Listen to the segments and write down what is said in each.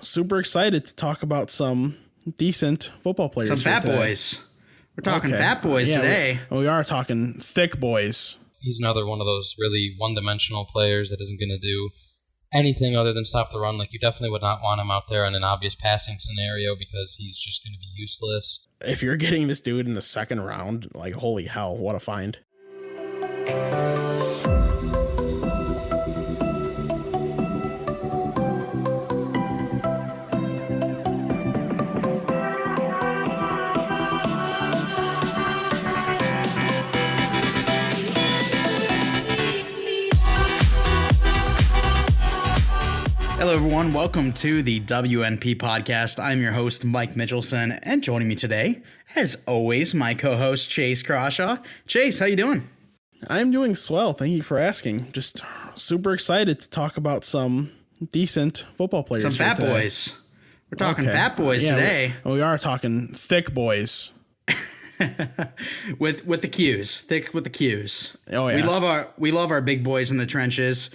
super excited to talk about some decent football players. Some fat boys. We're talking fat boys today. We are talking thick boys. He's another one of those really one-dimensional players that isn't going to do anything other than stop the run. Like, you definitely would not want him out there in an obvious passing scenario because he's just going to be useless. If you're getting this dude in the second round, like, holy hell, what a find. Hello, everyone. Welcome to the WNP podcast. I'm your host, Mike Mitchelson, and joining me today, as always, my co-host, Chase Crawshaw. Chase, how you doing? I'm doing swell. Thank you for asking. Just super excited to talk about some decent football players. Some fat boys. We're talking fat boys today. We are talking thick boys. with the Qs, thick with the Qs. Oh yeah, we love our big boys in the trenches.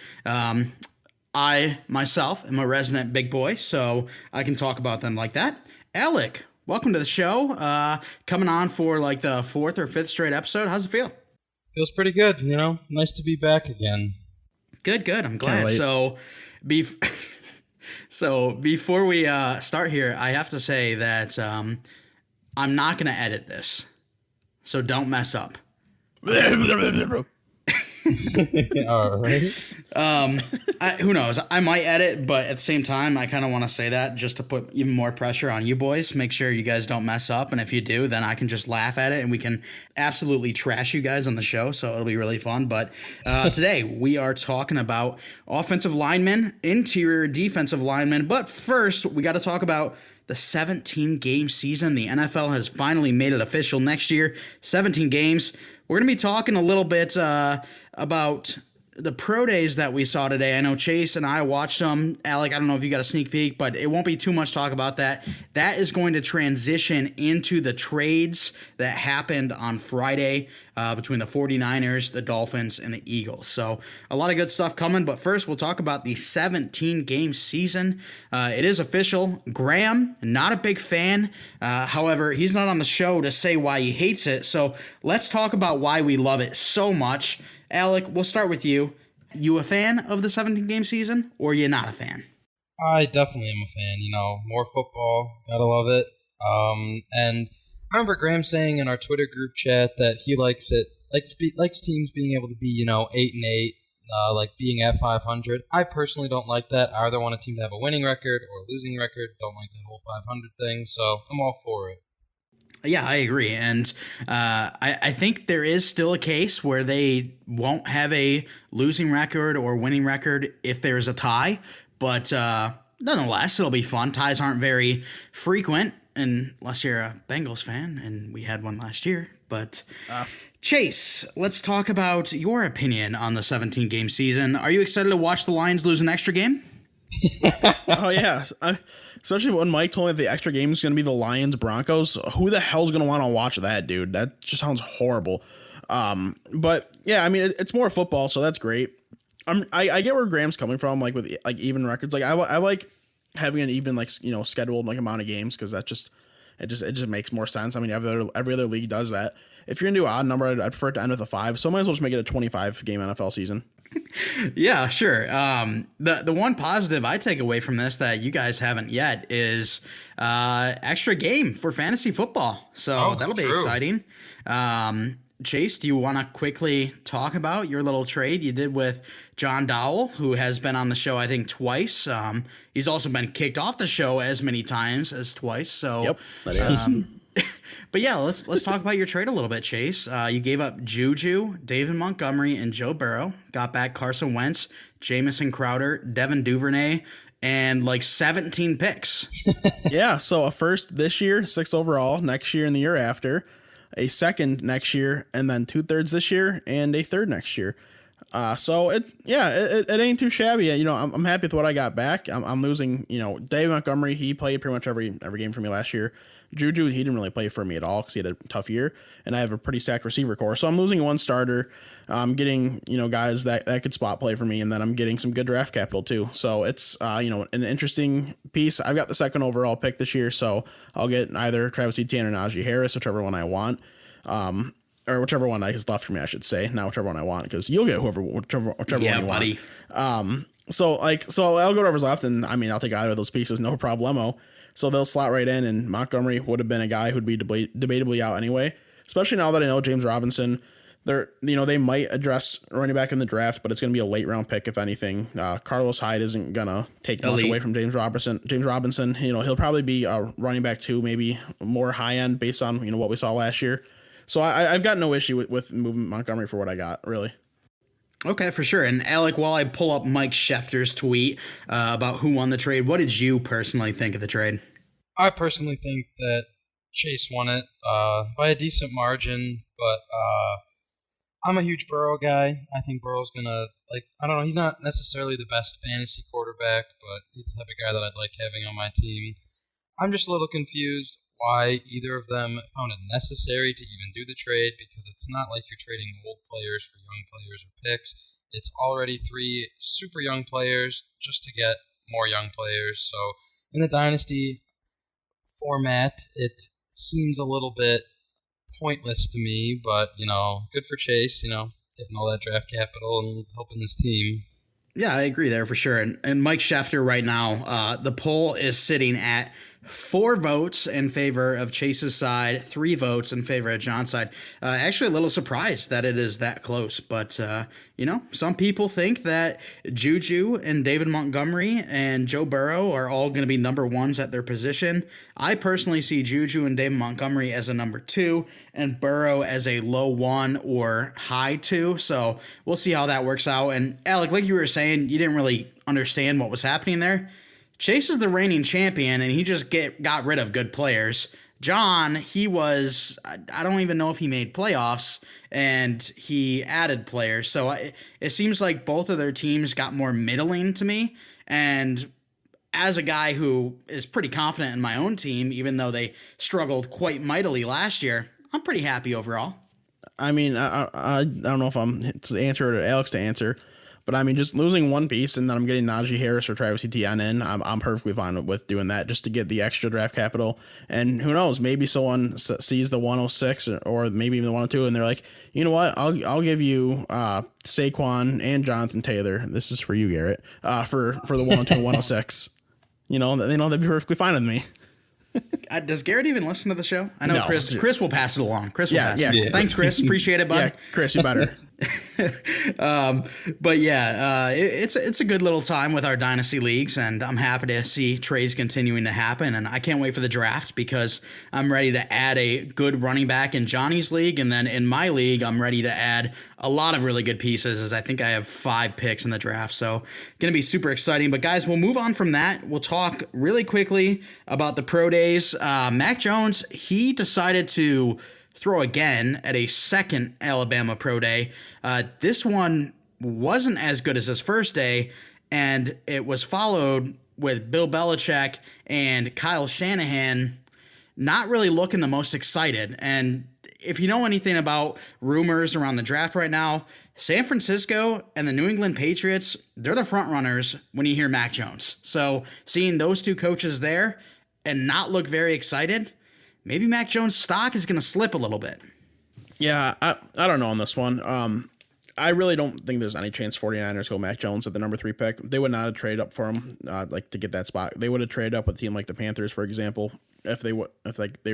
I, myself, am a resident big boy, so I can talk about them like that. Alec, welcome to the show. Coming on for like the fourth or fifth straight episode. How's it feel? Feels pretty good, you know? Nice to be back again. Good. I'm glad. So before we start here, I have to say that I'm not going to edit this, so don't mess up. All right. Who knows? I might edit, but at the same time, I kind of want to say that just to put even more pressure on you boys. Make sure you guys don't mess up, and if you do, then I can just laugh at it, and we can absolutely trash you guys on the show, so it'll be really fun. But today, we are talking about offensive linemen, interior defensive linemen, but first, we got to talk about the 17-game season. The NFL has finally made it official next year. 17 games. We're going to be talking a little bit about the pro days that we saw today. I know Chase and I watched some. Alec, I don't know if you got a sneak peek, but it won't be too much talk about that. That is going to transition into the trades that happened on Friday between the 49ers, the Dolphins, and the Eagles. So a lot of good stuff coming, but first we'll talk about the 17-game season. It is official. Graham, not a big fan. However, he's not on the show to say why he hates it, so let's talk about why we love it so much. Alec, we'll start with you. You a fan of the 17-game season, or you not a fan? I definitely am a fan. You know, more football, gotta love it. And I remember Graham saying in our Twitter group chat that he likes it, likes teams being able to be, 8-8, like being at 500. I personally don't like that. I either want a team to have a winning record or a losing record. Don't like the whole 500 thing, so I'm all for it. Yeah, I agree. And I think there is still a case where they won't have a losing record or winning record if there's a tie. But nonetheless, it'll be fun. Ties aren't very frequent unless you're a Bengals fan, and we had one last year. But Chase, let's talk about your opinion on the 17-game season. Are you excited to watch the Lions lose an extra game? Oh, yeah. Especially when Mike told me the extra game is going to be the Lions-Broncos. Who the hell's going to want to watch that, dude? That just sounds horrible. But, yeah, I mean, it's more football, so that's great. I get where Graham's coming from, like, with, like, even records. Like, I like having an even, like, scheduled, like, amount of games, because it just makes more sense. I mean, every other league does that. If you're going to do an odd number, I'd prefer it to end with a 5, so I might as well just make it a 25-game NFL season. Yeah, sure. The one positive I take away from this that you guys haven't yet is extra game for fantasy football. So that'll be exciting. Chase, do you want to quickly talk about your little trade you did with John Dowell, who has been on the show, I think, twice? He's also been kicked off the show as many times as twice. So, yep, that is. But yeah, let's talk about your trade a little bit, Chase. You gave up Juju, David Montgomery, and Joe Burrow. Got back Carson Wentz, Jamison Crowder, Devin Duvernay, and like 17 picks. Yeah, so a first this year, 6th overall, next year and the year after, a second next year, and then 2/3 this year, and a third next year. So it ain't too shabby. You know, I'm happy with what I got back. I'm losing, you know, David Montgomery. He played pretty much every game for me last year. Juju, he didn't really play for me at all because he had a tough year, and I have a pretty stacked receiver core. So I'm losing one starter. I'm getting, you know, guys that could spot play for me, and then I'm getting some good draft capital too. So it's you know, an interesting piece. I've got the second overall pick this year, so I'll get either Travis Etienne or Najee Harris, whichever one I want. Or whichever one is left for me, I should say. Not whichever one I want, because you'll get whichever one you buddy. want. So I'll go to whoever's left, and I mean, I'll take either of those pieces, no problemo. So they'll slot right in, and Montgomery would have been a guy who'd be debatably out anyway. Especially now that I know James Robinson, they might address running back in the draft, but it's going to be a late round pick if anything. Carlos Hyde isn't gonna take much away from James Robinson, you know, he'll probably be a running back 2, maybe more high end based on, you know, what we saw last year. So I've got no issue with moving Montgomery for what I got, really. Okay, for sure. And Alec, while I pull up Mike Schefter's tweet about who won the trade, what did you personally think of the trade? I personally think that Chase won it by a decent margin, but I'm a huge Burrow guy. I think Burrow's gonna, I don't know, he's not necessarily the best fantasy quarterback, but he's the type of guy that I'd like having on my team. I'm just a little confused why either of them found it necessary to even do the trade, because it's not like you're trading old players for young players or picks. It's already 3 super young players just to get more young players. So in the Dynasty format, it seems a little bit pointless to me, but, you know, good for Chase, you know, getting all that draft capital and helping his team. Yeah, I agree there for sure. And Mike Schefter right now, the poll is sitting at 4 votes in favor of Chase's side, 3 votes in favor of John's side. Actually, a little surprised that it is that close. But, you know, some people think that Juju and David Montgomery and Joe Burrow are all going to be number 1s at their position. I personally see Juju and David Montgomery as a number 2 and Burrow as a low 1 or high 2. So we'll see how that works out. And Alec, like you were saying, you didn't really understand what was happening there. Chase is the reigning champion, and he just got rid of good players. John, he was, I don't even know if he made playoffs, and he added players. So it seems like both of their teams got more middling to me. And as a guy who is pretty confident in my own team, even though they struggled quite mightily last year, I'm pretty happy overall. I mean, I don't know if I'm to answer it or Alex to answer. But I mean, just losing one piece and then I'm getting Najee Harris or Travis Etienne in, I'm perfectly fine with doing that just to get the extra draft capital. And who knows, maybe someone sees the 106 or maybe even the 102 and they're like, you know what, I'll give you Saquon and Jonathan Taylor. This is for you, Garrett, for the 102 and 106. You know, they'd be perfectly fine with me. Does Garrett even listen to the show? I know no. Chris will pass it along. Chris will pass it. Yeah. Thanks, Chris. Appreciate it, bud. Yeah, Chris, you better. But yeah, it's a good little time with our dynasty leagues, and I'm happy to see trades continuing to happen. And I can't wait for the draft because I'm ready to add a good running back in Johnny's league, and then in my league, I'm ready to add a lot of really good pieces. As I think I have 5 picks in the draft, so gonna be super exciting. But guys, we'll move on from that. We'll talk really quickly about the pro days. Mac Jones, he decided to throw again at a second Alabama Pro Day. This one wasn't as good as his first day, and it was followed with Bill Belichick and Kyle Shanahan not really looking the most excited. And if you know anything about rumors around the draft right now, San Francisco and the New England Patriots, they're the front runners when you hear Mac Jones. So seeing those 2 coaches there and not look very excited, maybe Mac Jones' stock is going to slip a little bit. Yeah, I don't know on this one. I really don't think there's any chance 49ers go Mac Jones at the number 3 pick. They would not have traded up for him, to get that spot. They would have traded up with a team like the Panthers, for example, if they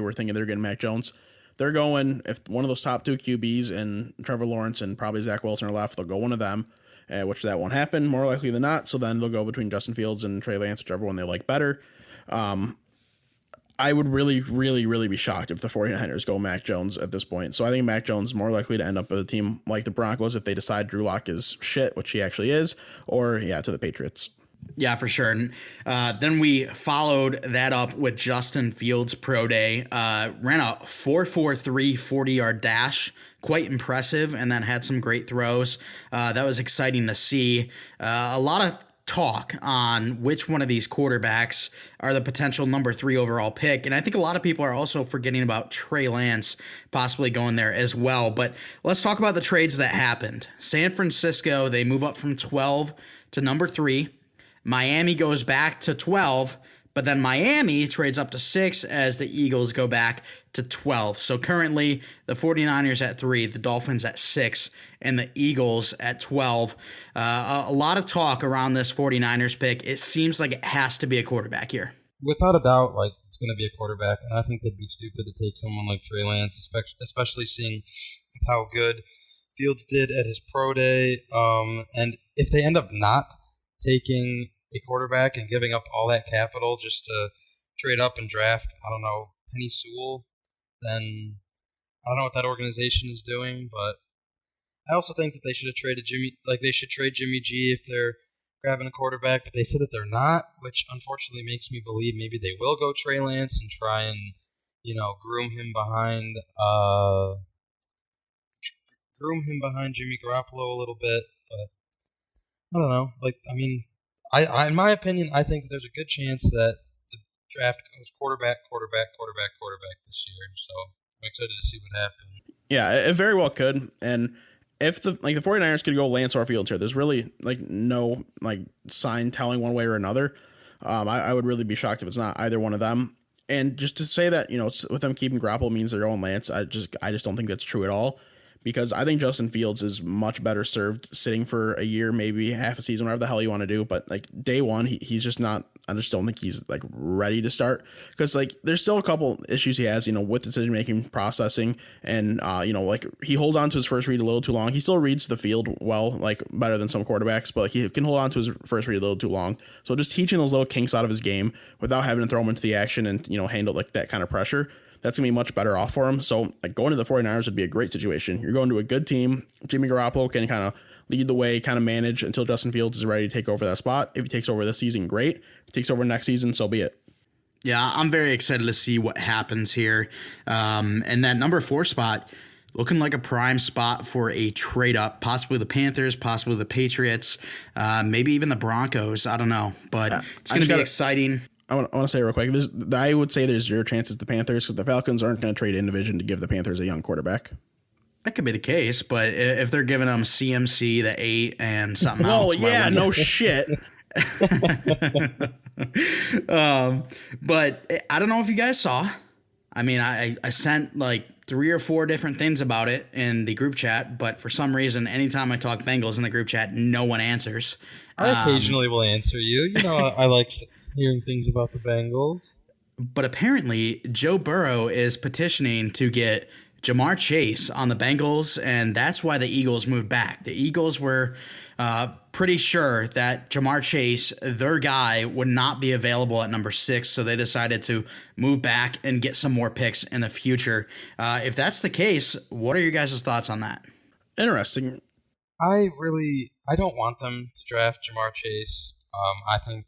were thinking they're getting Mac Jones. They're going, if one of those top 2 QBs and Trevor Lawrence and probably Zach Wilson are left, they'll go one of them, which that won't happen more likely than not. So then they'll go between Justin Fields and Trey Lance, whichever one they like better. I would really, really, really be shocked if the 49ers go Mac Jones at this point. So I think Mac Jones is more likely to end up with a team like the Broncos if they decide Drew Lock is shit, which he actually is, or to the Patriots. Yeah, for sure. And then we followed that up with Justin Fields' pro day. Ran a 4.43 40-yard dash. Quite impressive, and then had some great throws. That was exciting to see. A lot of talk on which one of these quarterbacks are the potential number 3 overall pick. And I think a lot of people are also forgetting about Trey Lance possibly going there as well. But let's talk about the trades that happened. San Francisco, they move up from 12 to number 3. Miami goes back to 12, but then Miami trades up to 6 as the Eagles go back to 12. So currently the 49ers at 3, the Dolphins at 6, and the Eagles at 12. A lot of talk around this 49ers pick. It seems like it has to be a quarterback here. Without a doubt, like, it's going to be a quarterback, and I think they'd be stupid to take someone like Trey Lance, especially seeing how good Fields did at his pro day. And if they end up not taking a quarterback and giving up all that capital just to trade up and draft, I don't know, Penei Sewell, then I don't know what that organization is doing, but I also think that they should have traded they should trade Jimmy G if they're grabbing a quarterback, but they said that they're not, which unfortunately makes me believe maybe they will go Trey Lance and try and, groom him behind Jimmy Garoppolo a little bit, but I don't know. I in my opinion, I think there's a good chance that the draft goes quarterback this year. So I'm excited to see what happens. Yeah, it very well could. And if the 49ers could go Lance or Fields here, there's really no sign telling one way or another. I would really be shocked if it's not either one of them. And just to say that, with them keeping Garoppolo means they're going Lance, I just don't think that's true at all. Because I think Justin Fields is much better served sitting for a year, maybe half a season, whatever the hell you want to do. But day one, he's just not. I just don't think he's ready to start, because there's still a couple issues he has, with decision making, processing, and he holds on to his first read a little too long. He still reads the field well, better than some quarterbacks, but he can hold on to his first read a little too long. So just teaching those little kinks out of his game without having to throw him into the action and handle that kind of pressure, that's going to be much better off for him. So going to the 49ers would be a great situation. You're going to a good team. Jimmy Garoppolo can kind of lead the way, kind of manage until Justin Fields is ready to take over that spot. If he takes over this season, great. If he takes over next season, so be it. Yeah, I'm very excited to see what happens here. And that number 4 spot, looking like a prime spot for a trade up, possibly the Panthers, possibly the Patriots, maybe even the Broncos. I don't know, but it's going to be exciting. I want to say real quick, I would say there's 0 chances the Panthers, because the Falcons aren't going to trade in division to give the Panthers a young quarterback. That could be the case, but if they're giving them CMC, the 8, and something else. Well, yeah, no shit. But I don't know if you guys saw. I mean, I sent 3 or 4 different things about it in the group chat, but for some reason, anytime I talk Bengals in the group chat, no one answers. I occasionally will answer you. I like hearing things about the Bengals. But apparently, Joe Burrow is petitioning to get Jamar Chase on the Bengals, and that's why the Eagles moved back. The Eagles were pretty sure that Jamar Chase, their guy, would not be available at number 6, so they decided to move back and get some more picks in the future. If that's the case, what are your guys' thoughts on that? Interesting. I don't want them to draft Jamar Chase. I think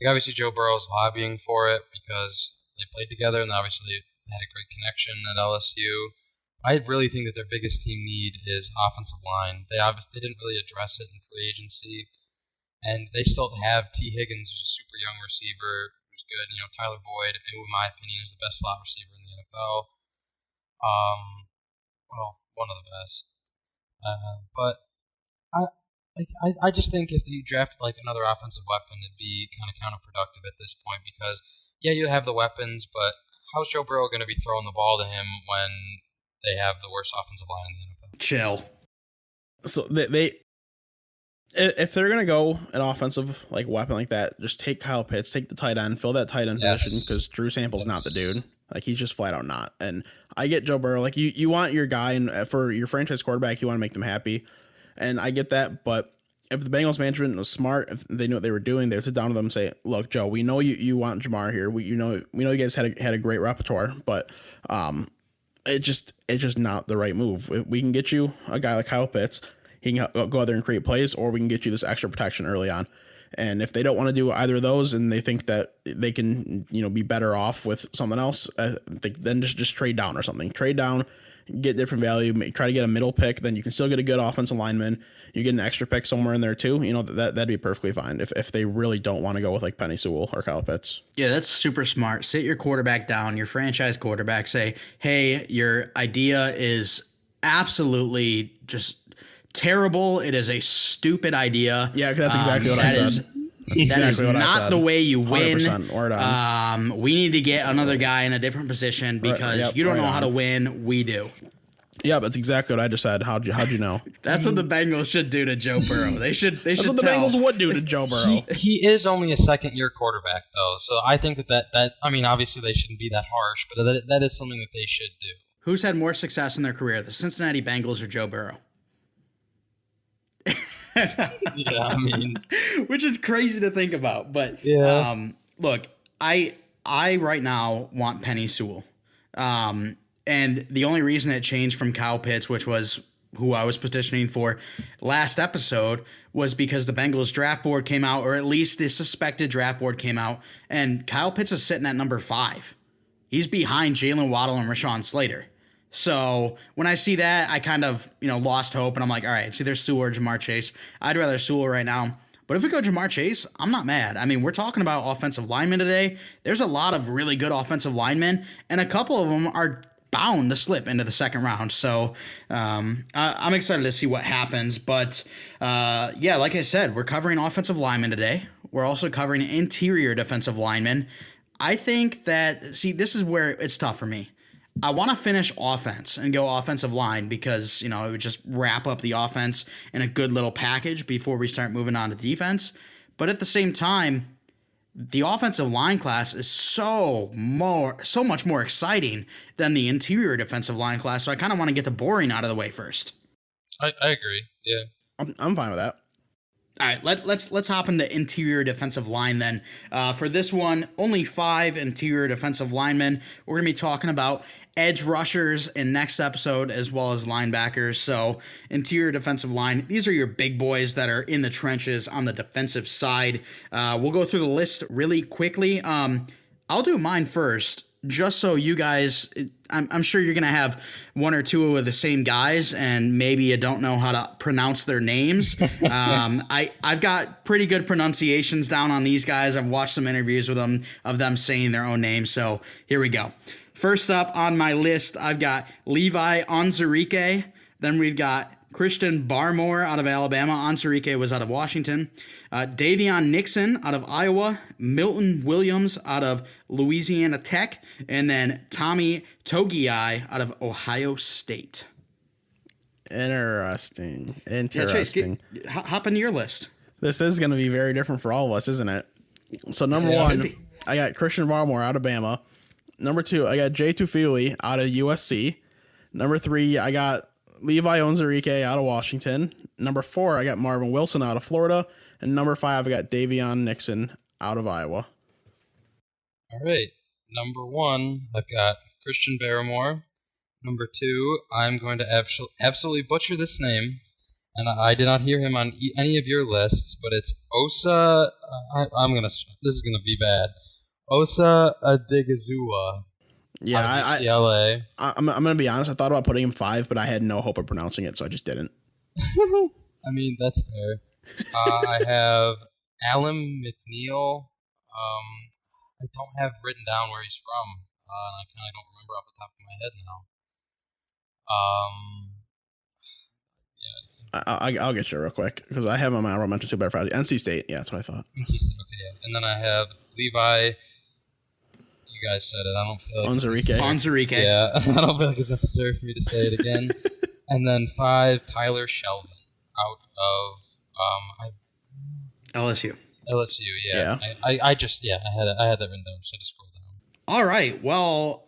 obviously Joe Burrow's lobbying for it because they played together and obviously they had a great connection at LSU. I really think that their biggest team need is offensive line. They didn't really address it in free agency, and they still have T. Higgins, who's a super young receiver, who's good. Tyler Boyd, who in my opinion is the best slot receiver in the NFL. One of the best. But I just think if you draft another offensive weapon, it'd be kind of counterproductive at this point because you have the weapons, but how's Joe Burrow going to be throwing the ball to him when they have the worst offensive line in the NFL? Chill. So they if they're gonna go an offensive weapon like that, just take Kyle Pitts, take the tight end, fill that tight end position, because Drew Sample's not the dude. He's just flat out not. And I get Joe Burrow. You want your guy, and for your franchise quarterback, you want to make them happy. And I get that, but if the Bengals management was smart, if they knew what they were doing, they'd sit down with them and say, "Look, Joe, we know you want Jamar here. We know you guys had a great repertoire, but it's just not the right move. We can get you a guy like Kyle Pitts. He can go out there and create plays, or we can get you this extra protection early on." And if they don't want to do either of those and they think that they can, be better off with something else, then just trade down or something. Trade down, get different value, try to get a middle pick. Then you can still get a good offensive lineman. You get an extra pick somewhere in there too. That'd be perfectly fine if they really don't want to go with like Penei Sewell or Kyle Pitts. Yeah, that's super smart. Sit your quarterback down, your franchise quarterback. Say, hey, your idea is absolutely just terrible. It is a stupid idea. Yeah, that's exactly what I said. That is not the way you win. We need to get another guy in a different position because you don't know how to win. We do. Yeah, that's exactly what I just said. How'd you know? That's what the Bengals should do to Joe Burrow. They should. That's what the Bengals would do to Joe Burrow. He is only a second-year quarterback, though, so I think that I mean, obviously they shouldn't be that harsh, but that is something that they should do. Who's had more success in their career, the Cincinnati Bengals or Joe Burrow? Yeah, I mean, which is crazy to think about, but look, I right now want Penei Sewell, and the only reason it changed from Kyle Pitts, which was who I was petitioning for last episode, was because the Bengals draft board came out, or at least the suspected draft board came out, and Kyle Pitts is sitting at number 5. He's behind Jalen Waddle and Rashawn Slater. So when I see that, I kind of, lost hope, and I'm like, all right, it's either Sewell or Jamar Chase. I'd rather Sewell right now. But if we go Jamar Chase, I'm not mad. I mean, we're talking about offensive linemen today. There's a lot of really good offensive linemen, and a couple of them are bound to slip into the second round. So I'm excited to see what happens. But like I said, we're covering offensive linemen today. We're also covering interior defensive linemen. I think that, this is where it's tough for me. I want to finish offense and go offensive line because, it would just wrap up the offense in a good little package before we start moving on to defense. But at the same time, the offensive line class is so much more exciting than the interior defensive line class. So I kind of want to get the boring out of the way first. I agree. Yeah. I'm fine with that. All right, let's hop into interior defensive line then. For this one, only 5 interior defensive linemen. We're going to be talking about edge rushers in next episode as well as linebackers. So interior defensive line, these are your big boys that are in the trenches on the defensive side. We'll go through the list really quickly. I'll do mine first, just so you guys, I'm sure you're going to have one or two of the same guys, and maybe you don't know how to pronounce their names. I've got pretty good pronunciations down on these guys. I've watched some interviews with them of them saying their own names. So here we go. First up on my list, I've got Levi Onwuzurike. Then we've got Christian Barmore out of Alabama. Onwuzurike was out of Washington. Davion Nixon out of Iowa. Milton Williams out of Louisiana Tech. And then Tommy Togiai out of Ohio State. Interesting. Yeah, Chase, hop into your list. This is going to be very different for all of us, isn't it? So number 1, I got Christian Barmore out of Bama. Number 2, I got Jay Tufili out of USC. Number 3, I got Levi Onwuzurike out of Washington. Number 4, I got Marvin Wilson out of Florida. And number 5, I got Davion Nixon out of Iowa. All right. Number 1, I've got Christian Barmore. Number 2, I'm going to absolutely butcher this name, and I did not hear him on any of your lists, but it's Osa. This is gonna be bad. Osa Adigizua. Yeah, UCLA. I'm gonna be honest. I thought about putting him 5, but I had no hope of pronouncing it, so I just didn't. I mean, that's fair. I have Alan McNeil. I don't have written down where he's from. I kind of don't remember off the top of my head now. I'll get you real quick because I have him on my honorable mention too. But Friday, NC State. Yeah, that's what I thought. NC State. Okay, yeah. And then I have Levi. You guys said it. I don't feel like Onwuzurike. Yeah, I don't feel like it's necessary for me to say it again. And then 5, Tyler Shelvin out of LSU. LSU. Yeah. I had that written down. So I just scrolled down. All right. Well,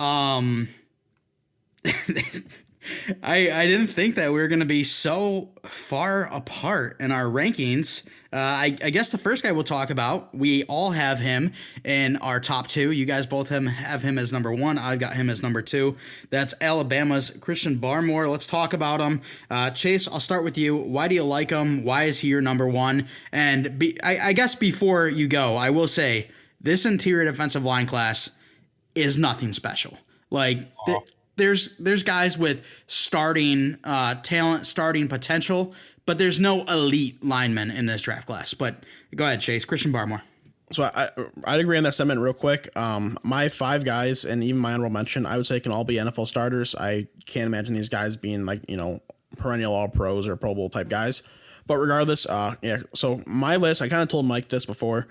I didn't think that we were going to be so far apart in our rankings. I guess the first guy we'll talk about, we all have him in our top two. You guys both have him as number one. I've got him as number two. That's Alabama's Christian Barmore. Let's talk about him. Chase, I'll start with you. Why do you like him? Why is he your number one? And I guess before you go, I will say this interior defensive line class is nothing special. Like, there's guys with starting talent, starting potential, but there's no elite linemen in this draft class. But go ahead, Chase. Christian Barmore. So I'd agree on that sentiment real quick. My five guys and even my honorable mention, I would say can all be NFL starters. I can't imagine these guys being like, perennial all pros or Pro Bowl type guys. But regardless, so my list, I kind of told Mike this before.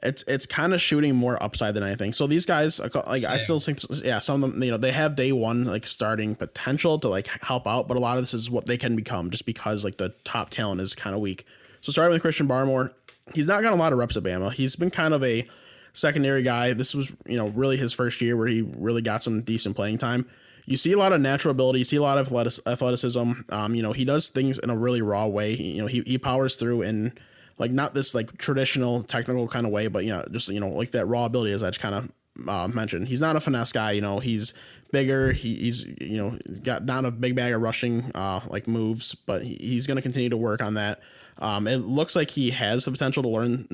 It's kind of shooting more upside than anything. So these guys, like, I still think, some of them, they have day one, like, starting potential to, like, help out, but a lot of this is what they can become just because, like, the top talent is kind of weak. So starting with Christian Barmore, he's not got a lot of reps at Bama. He's been kind of a secondary guy. This was, really his first year where he really got some decent playing time. You see a lot of natural ability. You see a lot of athleticism. He does things in a really raw way. He powers through in, like, not this, like, traditional technical kind of way, but, just, like that raw ability, as I just kind of mentioned. He's not a finesse guy. He's bigger. He's got not a big bag of rushing, like, moves, but he's going to continue to work on that. It looks like he has the potential to learn,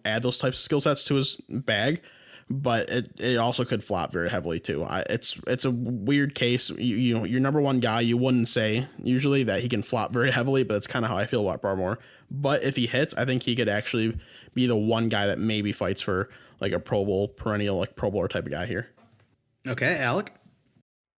add those types of skill sets to his bag, but it also could flop very heavily too. It's a weird case. Your number one guy, you wouldn't say usually that he can flop very heavily, but it's kind of how I feel about Barmore. But if he hits, I think he could actually be the one guy that maybe fights for, like, a Pro Bowl, perennial, like, Pro Bowler type of guy here. Okay, Alec?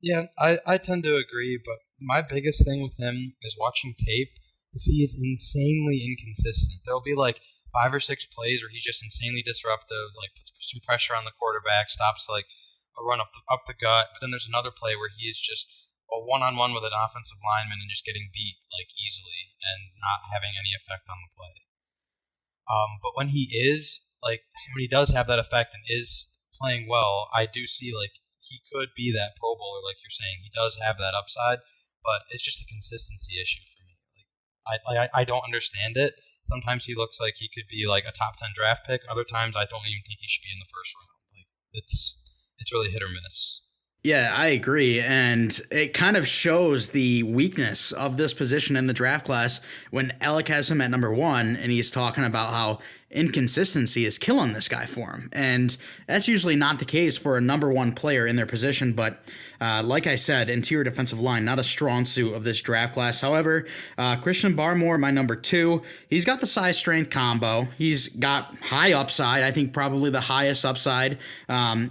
Yeah, I tend to agree, but my biggest thing with him is watching tape is he is insanely inconsistent. There'll be, like, 5 or 6 plays where he's just insanely disruptive, like, puts some pressure on the quarterback, stops, like, a run up the gut, but then there's another play where he is just a one-on-one with an offensive lineman and just getting beat, like, easily and not having any effect on the play. But when he does have that effect and is playing well, I do see, like, he could be that Pro Bowler, like you're saying. He does have that upside, but it's just a consistency issue for me. Like, I don't understand it. Sometimes he looks like he could be, like, a top 10 draft pick. Other times I don't even think he should be in the first round. Like, it's really hit or miss. Yeah, I agree. And it kind of shows the weakness of this position in the draft class when Alec has him at number one and he's talking about how inconsistency is killing this guy for him. And that's usually not the case for a number one player in their position. But like I said, interior defensive line, not a strong suit of this draft class. However, Christian Barmore, my number two, he's got the size strength combo. He's got high upside. I think probably the highest upside,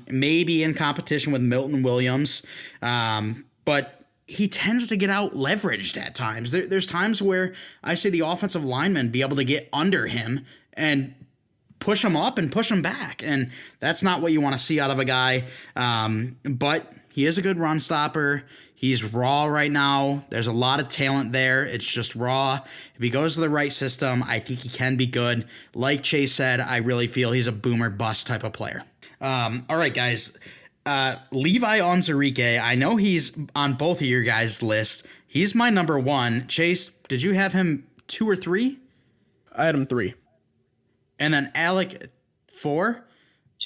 maybe in competition with Milton Williams. But he tends to get out leveraged at times. There's times where I see the offensive lineman be able to get under him and push him up and push him back. And that's not what you want to see out of a guy. But he is a good run stopper. He's raw right now. There's a lot of talent there. It's just raw. If he goes to the right system, I think he can be good. Like Chase said, I really feel he's a boomer bust type of player. All right, guys. Levi Onwuzurike, I know he's on both of your guys' list. He's my number one. Chase, did you have him 2 or 3? I had him 3. And then Alec, 4?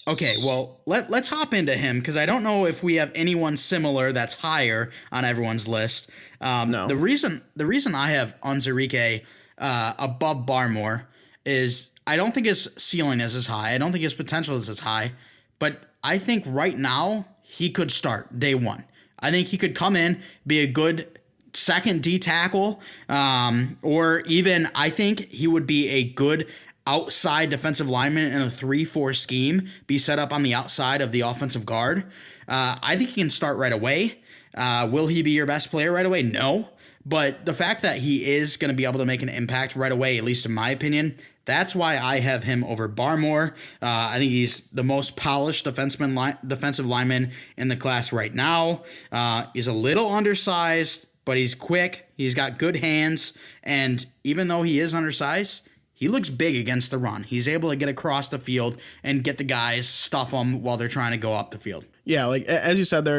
Okay, well, let's hop into him because I don't know if we have anyone similar that's higher on everyone's list. No. The reason I have Onwuzurike above Barmore is I don't think his ceiling is as high. I don't think his potential is as high. But I think right now he could start day one. I think he could come in, be a good second D tackle, or even I think he would be a good outside defensive lineman in a 3-4 scheme, be set up on the outside of the offensive guard. I think he can start right away. Will he be your best player right away? No. But the fact that he is going to be able to make an impact right away, at least in my opinion, that's why I have him over Barmore. I think he's the most polished defensive lineman in the class right now. He's a little undersized, but he's quick. He's got good hands. And even though he is undersized, he looks big against the run. He's able to get across the field and get the guys, stuff them while they're trying to go up the field. Yeah, like as you said there,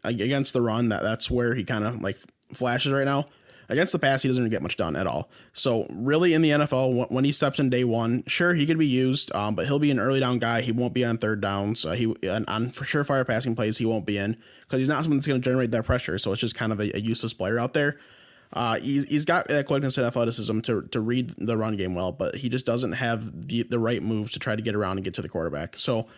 against the run, that's where he kind of like flashes right now. Against the pass, he doesn't get much done at all. So really in the NFL, when he steps in day one, sure, he could be used, but he'll be an early down guy. He won't be on third down. So on for surefire passing plays, he won't be in because he's not someone that's going to generate that pressure. So it's just kind of a useless player out there. He's got that quickness and athleticism to read the run game well, but he just doesn't have the right moves to try to get around and get to the quarterback. So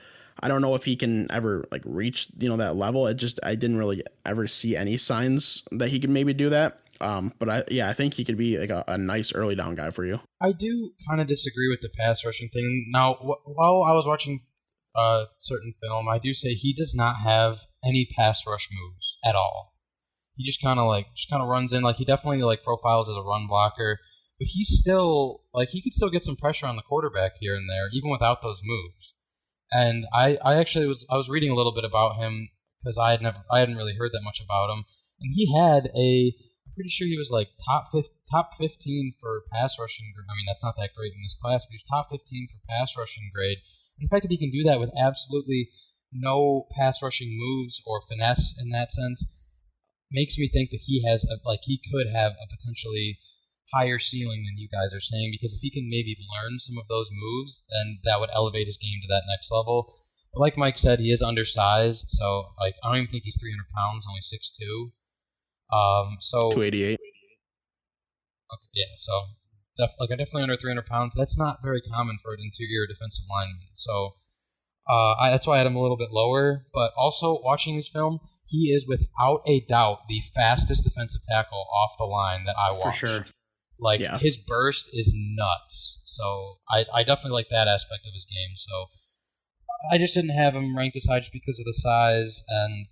I don't know if he can ever like reach, that level. I didn't really ever see any signs that he could maybe do that. But I think he could be like a nice early down guy for you. I do kind of disagree with the pass rushing thing. Now, while I was watching a certain film, I do say he does not have any pass rush moves at all. He just kind of runs in. Like, he definitely like profiles as a run blocker, but he's still like, he could still get some pressure on the quarterback here and there, even without those moves. And I was reading a little bit about him because I hadn't really heard that much about him, and he had I'm pretty sure he was like top 15 for pass rushing. I mean, that's not that great in this class, but he's top 15 for pass rushing grade. And the fact that he can do that with absolutely no pass rushing moves or finesse in that sense makes me think that he could have a potentially higher ceiling than you guys are saying, because if he can maybe learn some of those moves, then that would elevate his game to that next level. But like Mike said, he is undersized, so like I don't even think he's 300 pounds, only 6'2". So 288. Okay, yeah, so definitely under 300 pounds. That's not very common for an interior defensive lineman. So that's why I had him a little bit lower. But also watching this film, he is without a doubt the fastest defensive tackle off the line that I watched. For sure. His burst is nuts. So I definitely like that aspect of his game. So I just didn't have him ranked this high just because of the size, and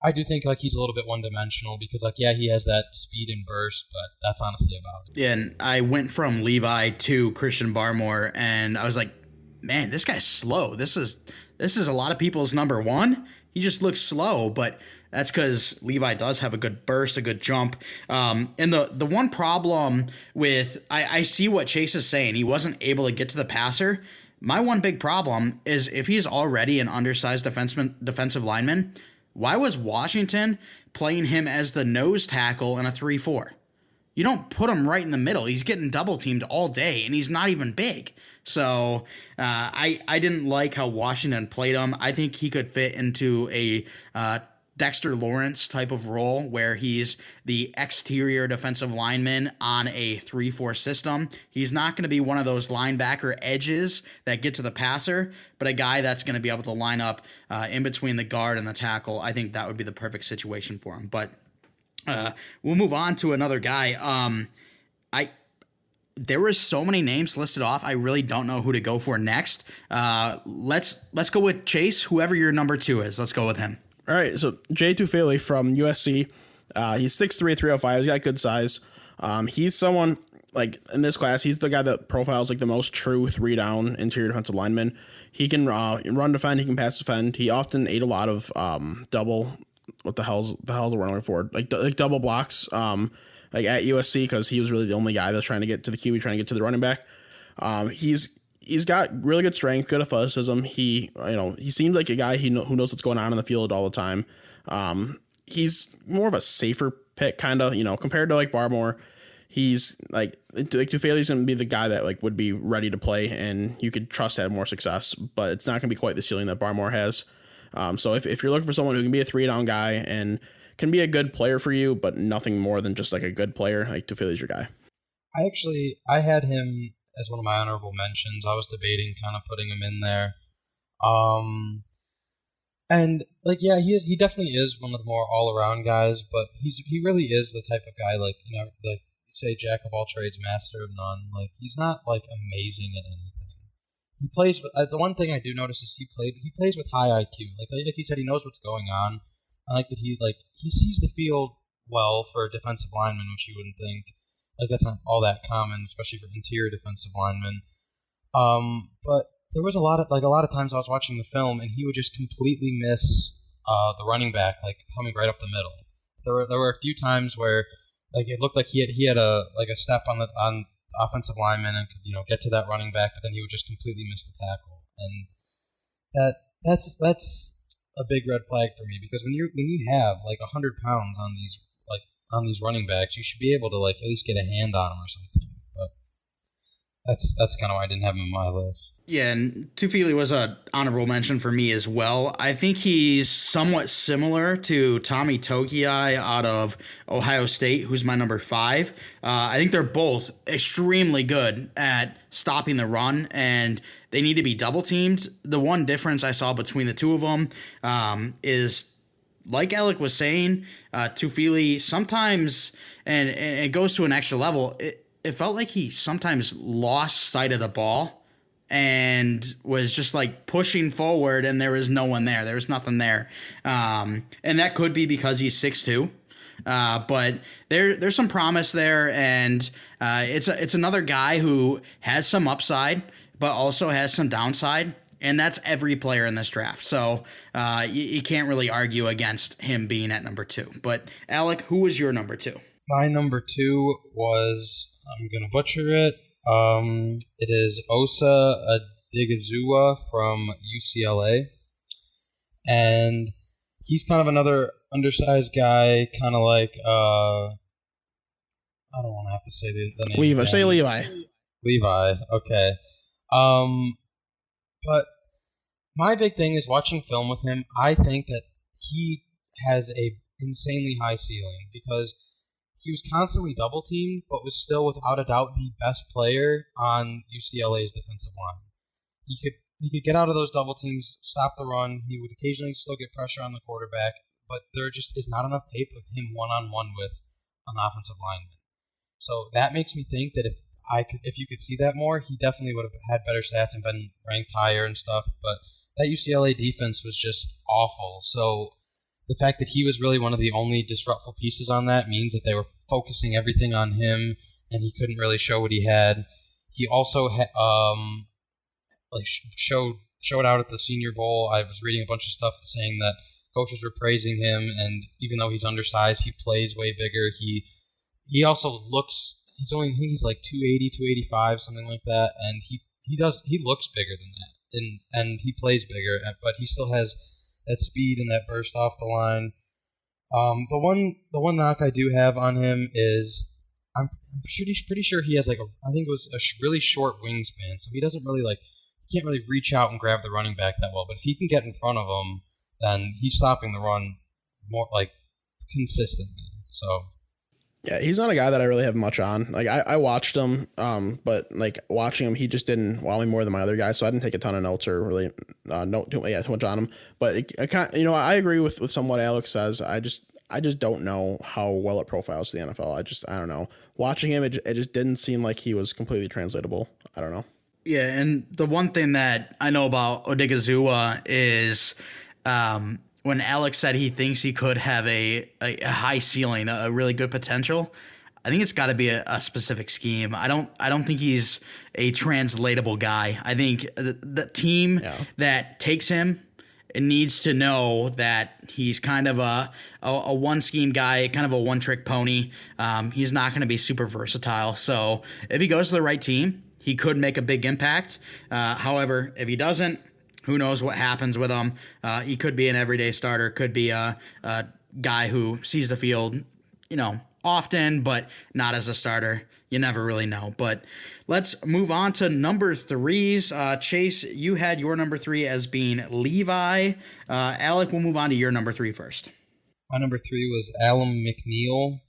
I do think he's a little bit one-dimensional because he has that speed and burst, but that's honestly about it. Yeah, and I went from Levi to Christian Barmore, and I was like, man, this guy's slow. This is a lot of people's number one. He just looks slow, but that's because Levi does have a good burst, a good jump. And the one problem with I see what Chase is saying. He wasn't able to get to the passer. My one big problem is if he's already an undersized defensive lineman, why was Washington playing him as the nose tackle in a 3-4? You don't put him right in the middle. He's getting double teamed all day, and he's not even big. So I didn't like how Washington played him. I think he could fit into a Dexter Lawrence type of role where he's the exterior defensive lineman on a 3-4 system. He's not going to be one of those linebacker edges that get to the passer, but a guy that's going to be able to line up in between the guard and the tackle. I think that would be the perfect situation for him. But we'll move on to another guy. There were so many names listed off. I really don't know who to go for next. Let's go with Chase. Whoever your number 2 is, let's go with him. All right, so Jay Tufele from USC. He's 6'3", 305. He's got good size. He's someone, in this class, he's the guy that profiles, the most true 3-down interior defensive lineman. He can run defend, he can pass defend. He often ate a lot of double, what the hell's the word I'm looking for? Like double blocks at USC, because he was really the only guy that's trying to get to the QB, trying to get to the running back. He's got really good strength, good athleticism. He seems like a guy who knows what's going on in the field all the time. He's more of a safer pick, kind of, compared to Barmore. He's Tufele's going to be the guy that would be ready to play, and you could trust to have more success, but it's not going to be quite the ceiling that Barmore has. So if you're looking for someone who can be a 3-down guy and can be a good player for you, but nothing more than just a good player, Tufele's your guy. I had him as one of my honorable mentions. I was debating kind of putting him in there. And he definitely is one of the more all-around guys, but he really is the type of guy say jack of all trades, master of none. He's not amazing at anything. He plays. The one thing I do notice is he plays with high IQ. Like you said, he knows what's going on. I like that he sees the field well for a defensive lineman, which you wouldn't think. That's not all that common, especially for interior defensive linemen. But there was a lot of times I was watching the film and he would just completely miss the running back, coming right up the middle. There were a few times where it looked like he had a step on offensive lineman and could get to that running back, but then he would just completely miss the tackle, and that's a big red flag for me, because when you have 100 pounds on these on these running backs, you should be able to like at least get a hand on them or something. But that's kind of why I didn't have him on my list. Yeah, and Tufili was a honorable mention for me as well. I think he's somewhat similar to Tommy Togiai out of Ohio State, who's my number 5. I think they're both extremely good at stopping the run, and they need to be double teamed. The one difference I saw between the two of them is, like Alec was saying, Tufili sometimes, and it goes to an extra level, it felt like he sometimes lost sight of the ball and was just like pushing forward and there was no one there. There was nothing there. And that could be because he's 6'2". But there's some promise there, and it's another guy who has some upside but also has some downside, and that's every player in this draft. So you can't really argue against him being at number 2. But Alec, who was your number 2? My number 2 was, I'm going to butcher it. It is Osa Odighizuwa from UCLA. And he's kind of another undersized guy, kind of like, I don't want to have to say the name. Levi. Say Levi. Levi, okay. But my big thing is watching film with him. I think that he has a insanely high ceiling because he was constantly double teamed, but was still without a doubt the best player on UCLA's defensive line. He could get out of those double teams, stop the run. He would occasionally still get pressure on the quarterback, but there just is not enough tape of him one-on-one with an offensive lineman. So that makes me think that if you could see that more, he definitely would have had better stats and been ranked higher and stuff. But that UCLA defense was just awful. So the fact that he was really one of the only disruptive pieces on that means that they were focusing everything on him, and he couldn't really show what he had. He also showed out at the Senior Bowl. I was reading a bunch of stuff saying that coaches were praising him, and even though he's undersized, he plays way bigger. He also looks. He's like 280, 285, something like that, and he looks bigger than that, and he plays bigger, but he still has that speed and that burst off the line. The one knock I do have on him is I'm pretty sure he has I think it was a really short wingspan, so he doesn't really he can't really reach out and grab the running back that well. But if he can get in front of him, then he's stopping the run more consistently. So. Yeah, he's not a guy that I really have much on. I watched him, but watching him, he just didn't wow me more than my other guys. So I didn't take a ton of notes or really note too much on him. But I agree with some what Alex says. I just don't know how well it profiles the NFL. I don't know. Watching him, it just didn't seem like he was completely translatable. I don't know. Yeah, and the one thing that I know about Odighizuwa is when Alex said he thinks he could have a high ceiling, a really good potential, I think it's got to be a specific scheme. I don't think he's a translatable guy. I think the team that takes him needs to know that he's kind of a one scheme guy, kind of a one trick pony. He's not going to be super versatile. So if he goes to the right team, he could make a big impact. However, if he doesn't, who knows what happens with him? He could be an everyday starter, could be a guy who sees the field, often, but not as a starter. You never really know. But let's move on to number 3s. Chase, you had your number 3 as being Levi. Alec, we'll move on to your number 3 first. My number 3 was Allen McNeil.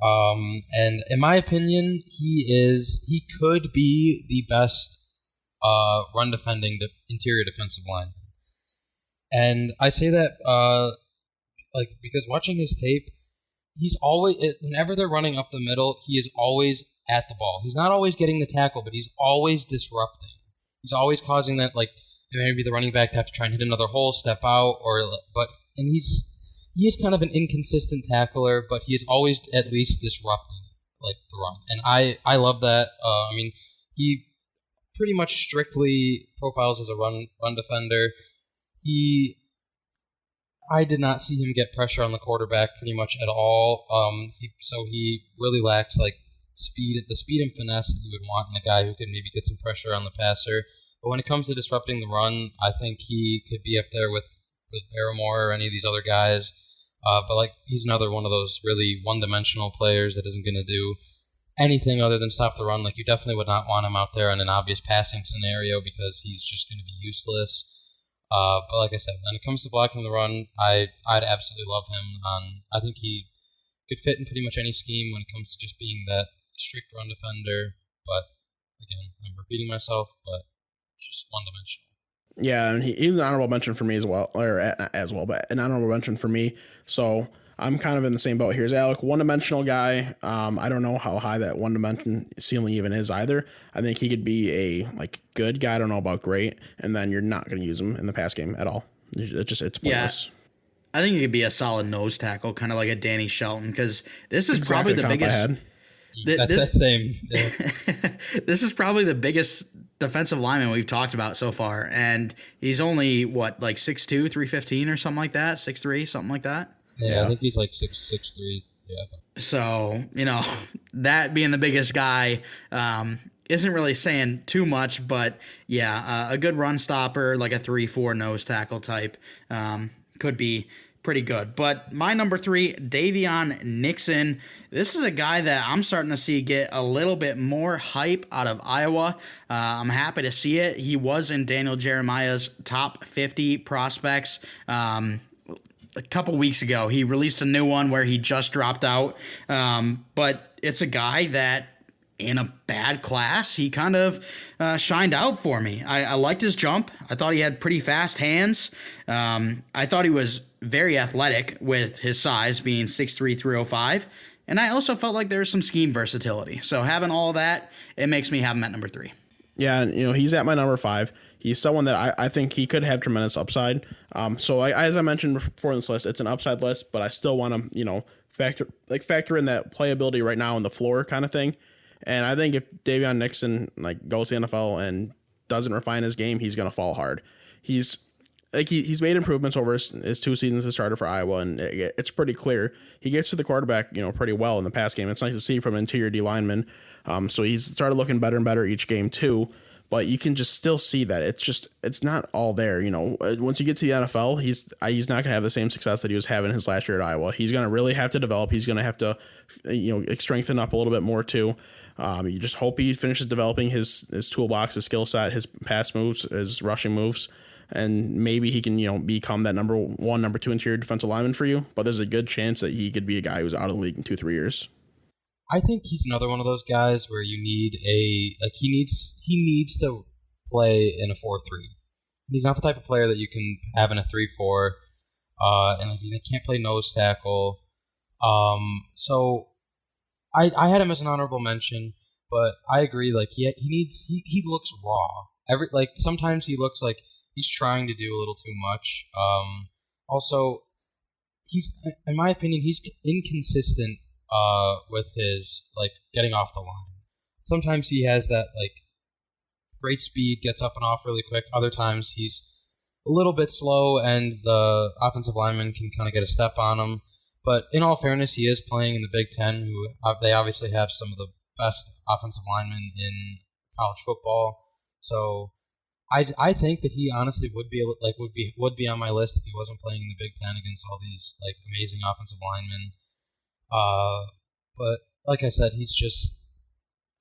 And in my opinion, he could be the best run defending interior defensive line. And I say that because watching his tape, he's always, whenever they're running up the middle, he is always at the ball. He's not always getting the tackle, but he's always disrupting. He's always causing that, maybe the running back to have to try and hit another hole, step out, and he is kind of an inconsistent tackler, but he is always at least disrupting the run. And I love that. He pretty much strictly profiles as a run defender. I did not see him get pressure on the quarterback pretty much at all. So he really lacks the speed and finesse that you would want in a guy who could maybe get some pressure on the passer. But when it comes to disrupting the run, I think he could be up there with Barrymore or any of these other guys. But like he's another one of those really one-dimensional players that isn't going to do anything other than stop the run. Like you definitely would not want him out there in an obvious passing scenario because he's just going to be useless. But like I said, when it comes to blocking the run, I'd absolutely love him. I think he could fit in pretty much any scheme when it comes to just being that strict run defender. But again, I'm repeating myself, but just one-dimensional. Yeah, and he's an honorable mention for me as well, but an honorable mention for me. So I'm kind of in the same boat here as Alec. One-dimensional guy. I don't know how high that one-dimension ceiling even is either. I think he could be a good guy. I don't know about great, and then you're not going to use him in the pass game at all. It's pointless. Yeah. I think he could be a solid nose tackle, kind of like a Danny Shelton, because this is probably the biggest. That's that same. Yeah. This is probably the biggest defensive lineman we've talked about so far, and he's only 6'2", 315 or something like that, 6'3", something like that. Yeah, I think he's like 6'3". Yeah. So that being the biggest guy isn't really saying too much, but yeah, a good run stopper, like a 3-4 nose tackle type, could be pretty good. But my number 3, Davion Nixon. This is a guy that I'm starting to see get a little bit more hype out of Iowa. I'm happy to see it. He was in Daniel Jeremiah's top 50 prospects a couple weeks ago. He released a new one where he just dropped out. But it's a guy that in a bad class, he kind of shined out for me. I liked his jump. I thought he had pretty fast hands. I thought he was very athletic with his size being 6'3", 305. And I also felt like there was some scheme versatility. So having all that, it makes me have him at number 3. Yeah, he's at my number 5. He's someone that I think he could have tremendous upside. So as I mentioned before in this list, it's an upside list, but I still want to, factor in that playability right now on the floor kind of thing. And I think if Davion Nixon goes to the NFL and doesn't refine his game, he's going to fall hard. He's made improvements over his 2 seasons as starter for Iowa, and it's pretty clear he gets to the quarterback pretty well in the pass game. It's nice to see from an interior D lineman. So he's started looking better and better each game too. But you can just still see that it's not all there. Once you get to the NFL, he's not going to have the same success that he was having his last year at Iowa. He's going to really have to develop. He's going to have to strengthen up a little bit more too. You just hope he finishes developing his toolbox, his skill set, his pass moves, his rushing moves, and maybe he can become that number 1, number 2 interior defensive lineman for you. But there's a good chance that he could be a guy who's out of the league in 2-3 years. I think he's another one of those guys where you need he needs to play in a 4-3. He's not the type of player that you can have in a 3-4, and he can't play nose tackle. So I had him as an honorable mention, but I agree. He looks raw. Sometimes he looks like he's trying to do a little too much. Also, he's, in my opinion, he's inconsistent with his getting off the line. Sometimes he has that great speed, gets up and off really quick. Other times he's a little bit slow, and the offensive lineman can kind of get a step on him. But in all fairness, he is playing in the Big Ten, who they obviously have some of the best offensive linemen in college football. So I think that he honestly would be on my list if he wasn't playing in the Big Ten against all these amazing offensive linemen. But like I said, he's just,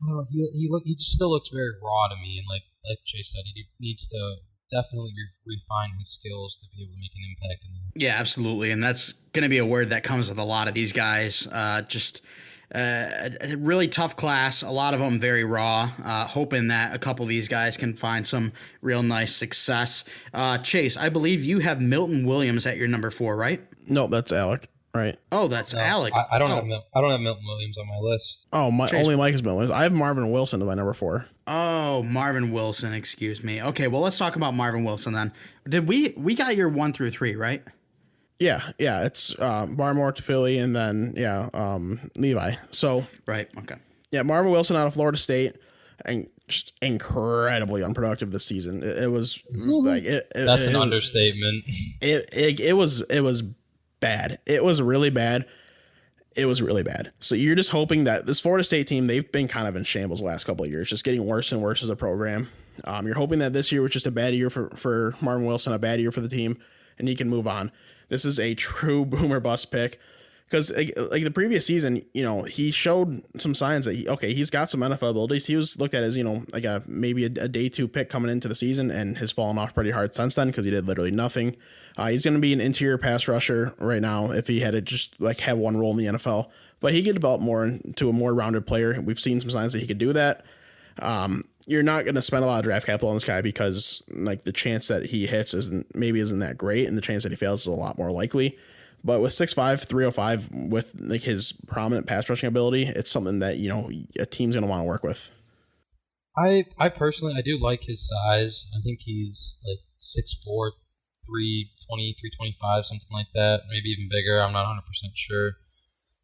I don't know, he just still looks very raw to me, and like Chase said, he needs to definitely refine his skills to be able to make an impact in the Yeah, absolutely, and that's going to be a word that comes with a lot of these guys. A really tough class, a lot of them very raw, hoping that a couple of these guys can find some real nice success. Chase, I believe you have Milton Williams at your number 4, right? No, that's Alec. Right. Oh, that's Alec. I don't have Milton Williams on my list. Oh, only Mike is Milton Williams. I have Marvin Wilson at my number 4. Oh, Marvin Wilson, excuse me. Okay, well, let's talk about Marvin Wilson then. Did we got your 1 through 3, right? Yeah, it's Barmore to Philly, and then Levi. So right, okay. Yeah, Marvin Wilson out of Florida State, and just incredibly unproductive this season. It was that's an understatement. It was bad. It was really bad. It was really bad. So you're just hoping that this Florida State team, they've been kind of in shambles the last couple of years, just getting worse and worse as a program. You're hoping that this year was just a bad year for Marvin Wilson, a bad year for the team, and he can move on. this is a true boomer bust pick. Because like the previous season, he showed some signs that he's got some NFL abilities. He was looked at as like maybe a day 2 pick coming into the season, and has fallen off pretty hard since then because he did literally nothing. He's going to be an interior pass rusher right now if he had to just like have one role in the NFL. But he could develop more into a more rounded player. We've seen some signs that he could do that. You're not going to spend a lot of draft capital on this guy because like the chance that he hits isn't that great, and the chance that he fails is a lot more likely. But with 6'5", 305, with like his prominent pass rushing ability, it's something that a team's gonna want to work with. I personally do like his size. I think he's like 6'4", 320, 325, something like that, maybe even bigger. I'm not 100% sure.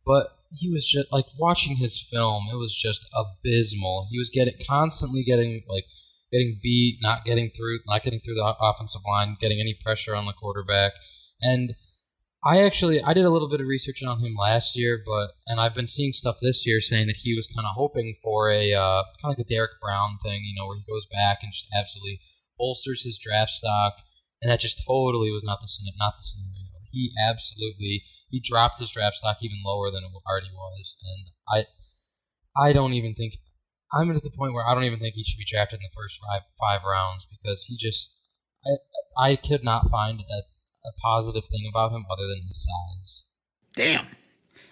But he was just like watching his film. It was just abysmal. He was constantly getting beat, not getting through the offensive line, getting any pressure on the quarterback, and I did a little bit of research on him last year, and I've been seeing stuff this year saying that he was kind of hoping for a kind of like a Derek Brown thing, where he goes back and just absolutely bolsters his draft stock, and that just totally was not the scenario. He dropped his draft stock even lower than it already was, and I don't even think I'm at the point where I don't even think he should be drafted in the first five rounds because I could not find a positive thing about him other than his size. Damn.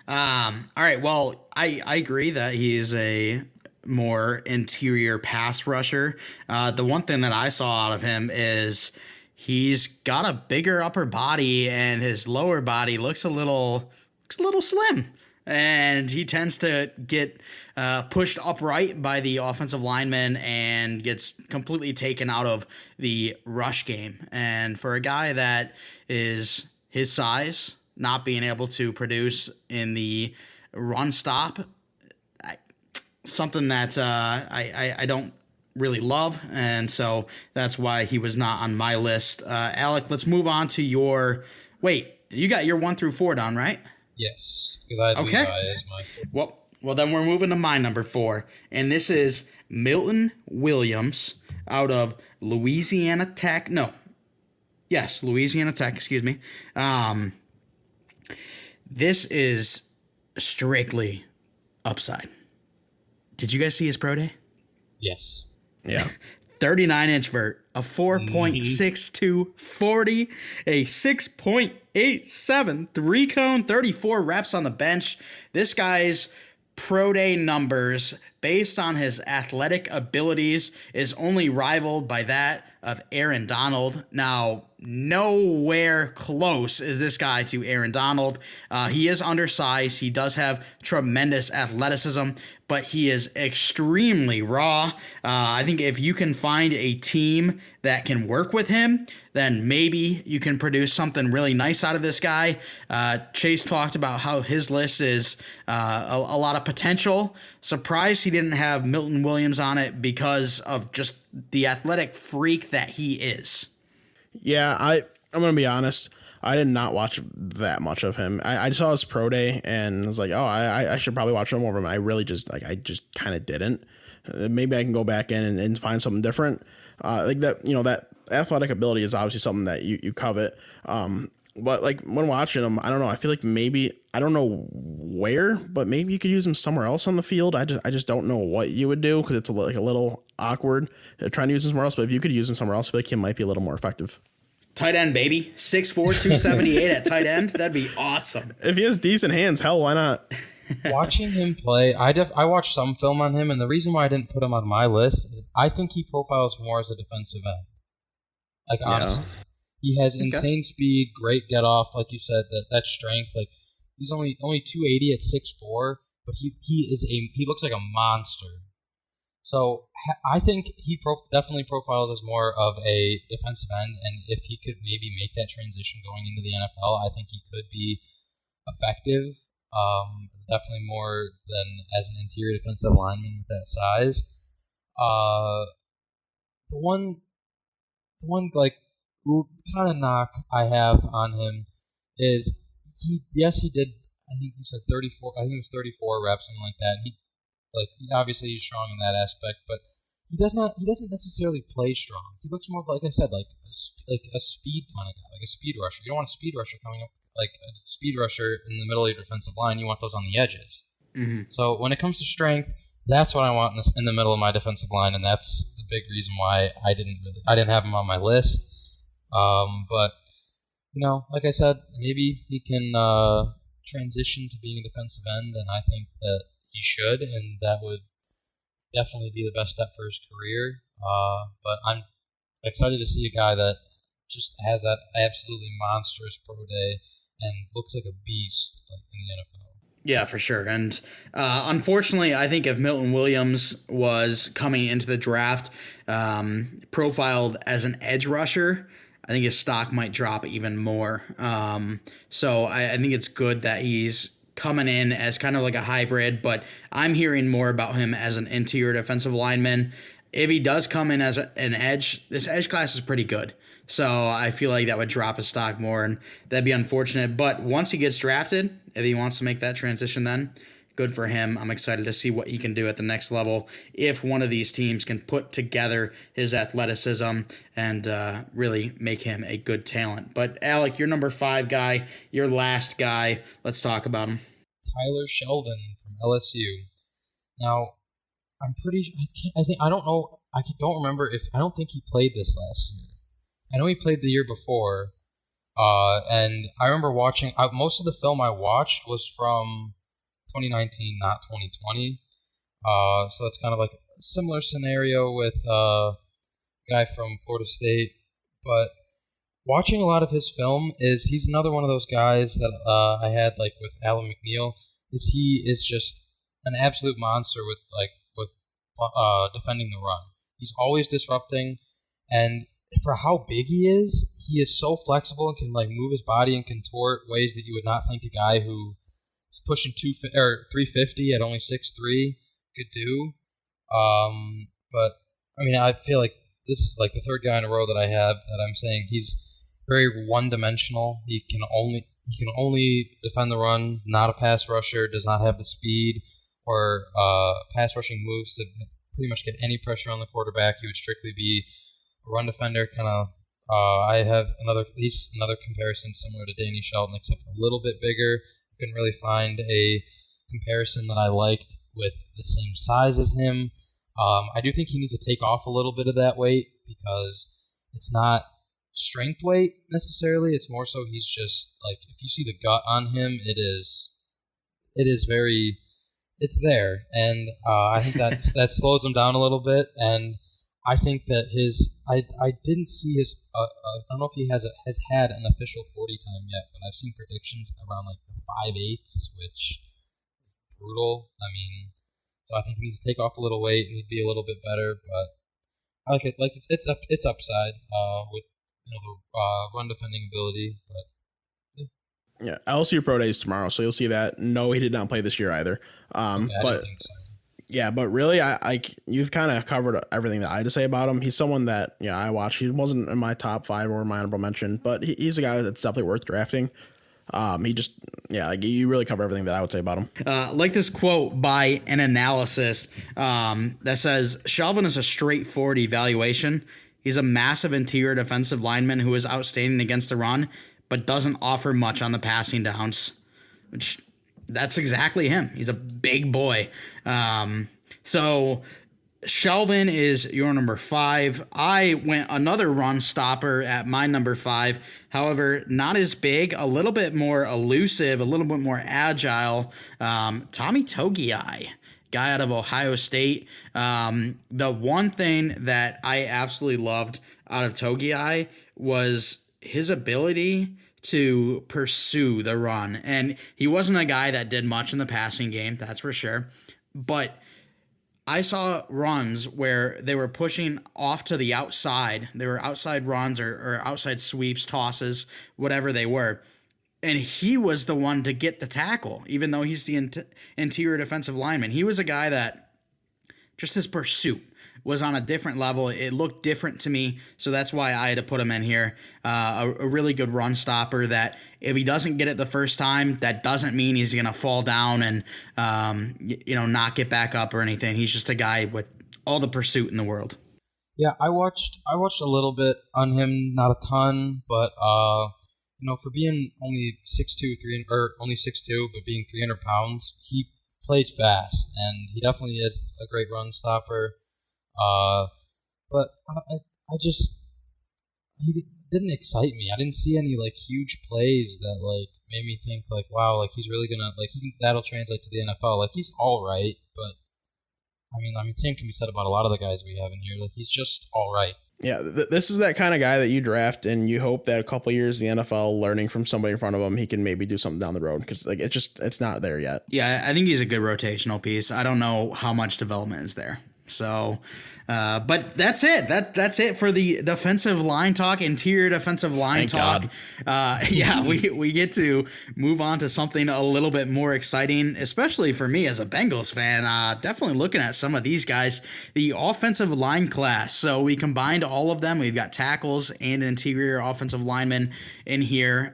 All right. Well, I agree that he is a more interior pass rusher. The one thing that I saw out of him is he's got a bigger upper body and his lower body looks a little slim. And he tends to get pushed upright by the offensive lineman and gets completely taken out of the rush game. And for a guy that is his size, not being able to produce in the run stop, something that I don't really love. And so that's why he was not on my list. Alec, let's move on to your... Wait, you got your 1 through 4 down, right? Yes, because I had Levi as my... Well, then we're moving to my number 4, and this is Milton Williams out of Louisiana Tech. Louisiana Tech, excuse me. This is strictly upside. Did you guys see his pro day? Yes. Yeah. 39-inch vert, a 4.62 40, a 6.87 3-cone, 34 reps on the bench. This guy's pro day numbers, based on his athletic abilities, is only rivaled by that of Aaron Donald. Now, nowhere close is this guy to Aaron Donald. He is undersized. He does have tremendous athleticism, but he is extremely raw. I think if you can find a team that can work with him, then maybe you can produce something really nice out of this guy. Chase talked about how his list is a lot of potential. Surprised he didn't have Milton Williams on it because of just the athletic freak that he is. Yeah, I'm going to be honest. I did not watch that much of him. I saw his pro day and was like, oh, I should probably watch him over him. I really just kind of didn't. Maybe I can go back in and find something different. That athletic ability is obviously something that you covet. But like when watching him, I don't know. I feel like maybe, I don't know where, but maybe you could use him somewhere else on the field. I just don't know what you would do because it's a little awkward trying to use him somewhere else. But if you could use him somewhere else, I feel like he might be a little more effective. Tight end, baby. 6'4", 278 at tight end. That'd be awesome. If he has decent hands, hell, why not? Watching him play, I watched some film on him, and the reason why I didn't put him on my list is I think he profiles more as a defensive end. Like, honestly. He has insane speed, great get off, like you said, that strength. Like, he's only 280 at 6'4", but he looks like a monster. So I think he definitely profiles as more of a defensive end, and if he could maybe make that transition going into the NFL, I think he could be effective. Definitely more than as an interior defensive lineman with that size. The one like kind of knock I have on him is he did. I think he said 34. I think it was 34 reps, something like that. Obviously he's strong in that aspect, but he doesn't necessarily play strong. He looks more like I said, like a speed kind of guy, like a speed rusher. You don't want a speed rusher coming up like a speed rusher in the middle of your defensive line. You want those on the edges. Mm-hmm. So when it comes to strength, that's what I want in the middle of my defensive line, and that's the big reason why I didn't have him on my list. But like I said, maybe he can transition to being a defensive end, and I think that he should, and that would definitely be the best step for his career. But I'm excited to see a guy that just has that absolutely monstrous pro day and looks like a beast in the NFL. Yeah, for sure. And unfortunately, I think if Milton Williams was coming into the draft profiled as an edge rusher, I think his stock might drop even more. So I think it's good that he's coming in as kind of like a hybrid, but I'm hearing more about him as an interior defensive lineman. If he does come in as an edge, this edge class is pretty good. So I feel like that would drop his stock more, and that'd be unfortunate. But once he gets drafted, if he wants to make that transition then, good for him. I'm excited to see what he can do at the next level if one of these teams can put together his athleticism and really make him a good talent. But Alec, your number 5 guy, your last guy. Let's talk about him. Tyler Sheldon from LSU. Now, I don't remember I don't think he played this last year. I know he played the year before, and I remember watching. Most of the film I watched was from 2019, not 2020. So it's kind of like a similar scenario with a guy from Florida State. But watching a lot of his film he's another one of those guys that I had like with Alan McNeil. He is just an absolute monster with defending the run. He's always disrupting, and for how big he is so flexible and can move his body and contort ways that you would not think a guy who is pushing 350 at only 6'3" could do. But I mean, I feel like this is like the third guy in a row that I have that I'm saying he's very one-dimensional. He can only defend the run, not a pass rusher, does not have the speed or pass rushing moves to pretty much get any pressure on the quarterback. He would strictly be a run defender, kind of. I have another comparison similar to Danny Shelton, except a little bit bigger. Couldn't really find a comparison that I liked with the same size as him. I do think he needs to take off a little bit of that weight because it's not strength weight necessarily. It's more so he's just if you see the gut on him, it is very. It's there, and I think that slows him down a little bit, and I think that I didn't see his. I don't know if he has had an official 40 time yet, but I've seen predictions around the 5.8s, which is brutal. I mean, so I think he needs to take off a little weight and he'd be a little bit better. But I like it. It's upside with the run defending ability. But yeah, LSU Pro Day is tomorrow, so you'll see that. No, he did not play this year either. I don't think so. Yeah, but really, you've kind of covered everything that I had to say about him. He's someone that I watched. He wasn't in my top 5 or my honorable mention, but he's a guy that's definitely worth drafting. You really cover everything that I would say about him. Like this quote by an analysis that says, Shelvin is a straightforward evaluation. He's a massive interior defensive lineman who is outstanding against the run, but doesn't offer much on the passing downs, which that's exactly him. He's a big boy. So Shelvin is your number 5. I went another run stopper at my number 5. However, not as big, a little bit more elusive, a little bit more agile. Tommy Togiai, guy out of Ohio State. The one thing that I absolutely loved out of Togiai was his ability to pursue the run. And he wasn't a guy that did much in the passing game, that's for sure. But I saw runs where they were pushing off to the outside. They were outside runs or outside sweeps, tosses, whatever they were. And he was the one to get the tackle, even though he's the interior defensive lineman. He was a guy that just his pursuit was on a different level. It looked different to me, so that's why I had to put him in here. A really good run stopper that if he doesn't get it the first time, that doesn't mean he's going to fall down and not get back up or anything. He's just a guy with all the pursuit in the world. Yeah, I watched a little bit on him, not a ton, but for being only 6'2", only 6'2", but being 300 pounds, he plays fast, and he definitely is a great run stopper. But I just he didn't excite me. I didn't see any like huge plays that like made me think like, wow, like he's really gonna that'll translate to the NFL. Like he's all right, but I mean, same can be said about a lot of the guys we have in here. Like he's just all right. Yeah, this is that kind of guy that you draft and you hope that a couple years in the NFL, learning from somebody in front of him, he can maybe do something down the road, because like it's not there yet. Yeah, I think he's a good rotational piece. I don't know how much development is there. So, but that's it. That's it for the defensive line talk, interior defensive line talk. Yeah, we get to move on to something a little bit more exciting, especially for me as a Bengals fan. Definitely looking at some of these guys, the offensive line class. So we combined all of them. We've got tackles and interior offensive linemen in here.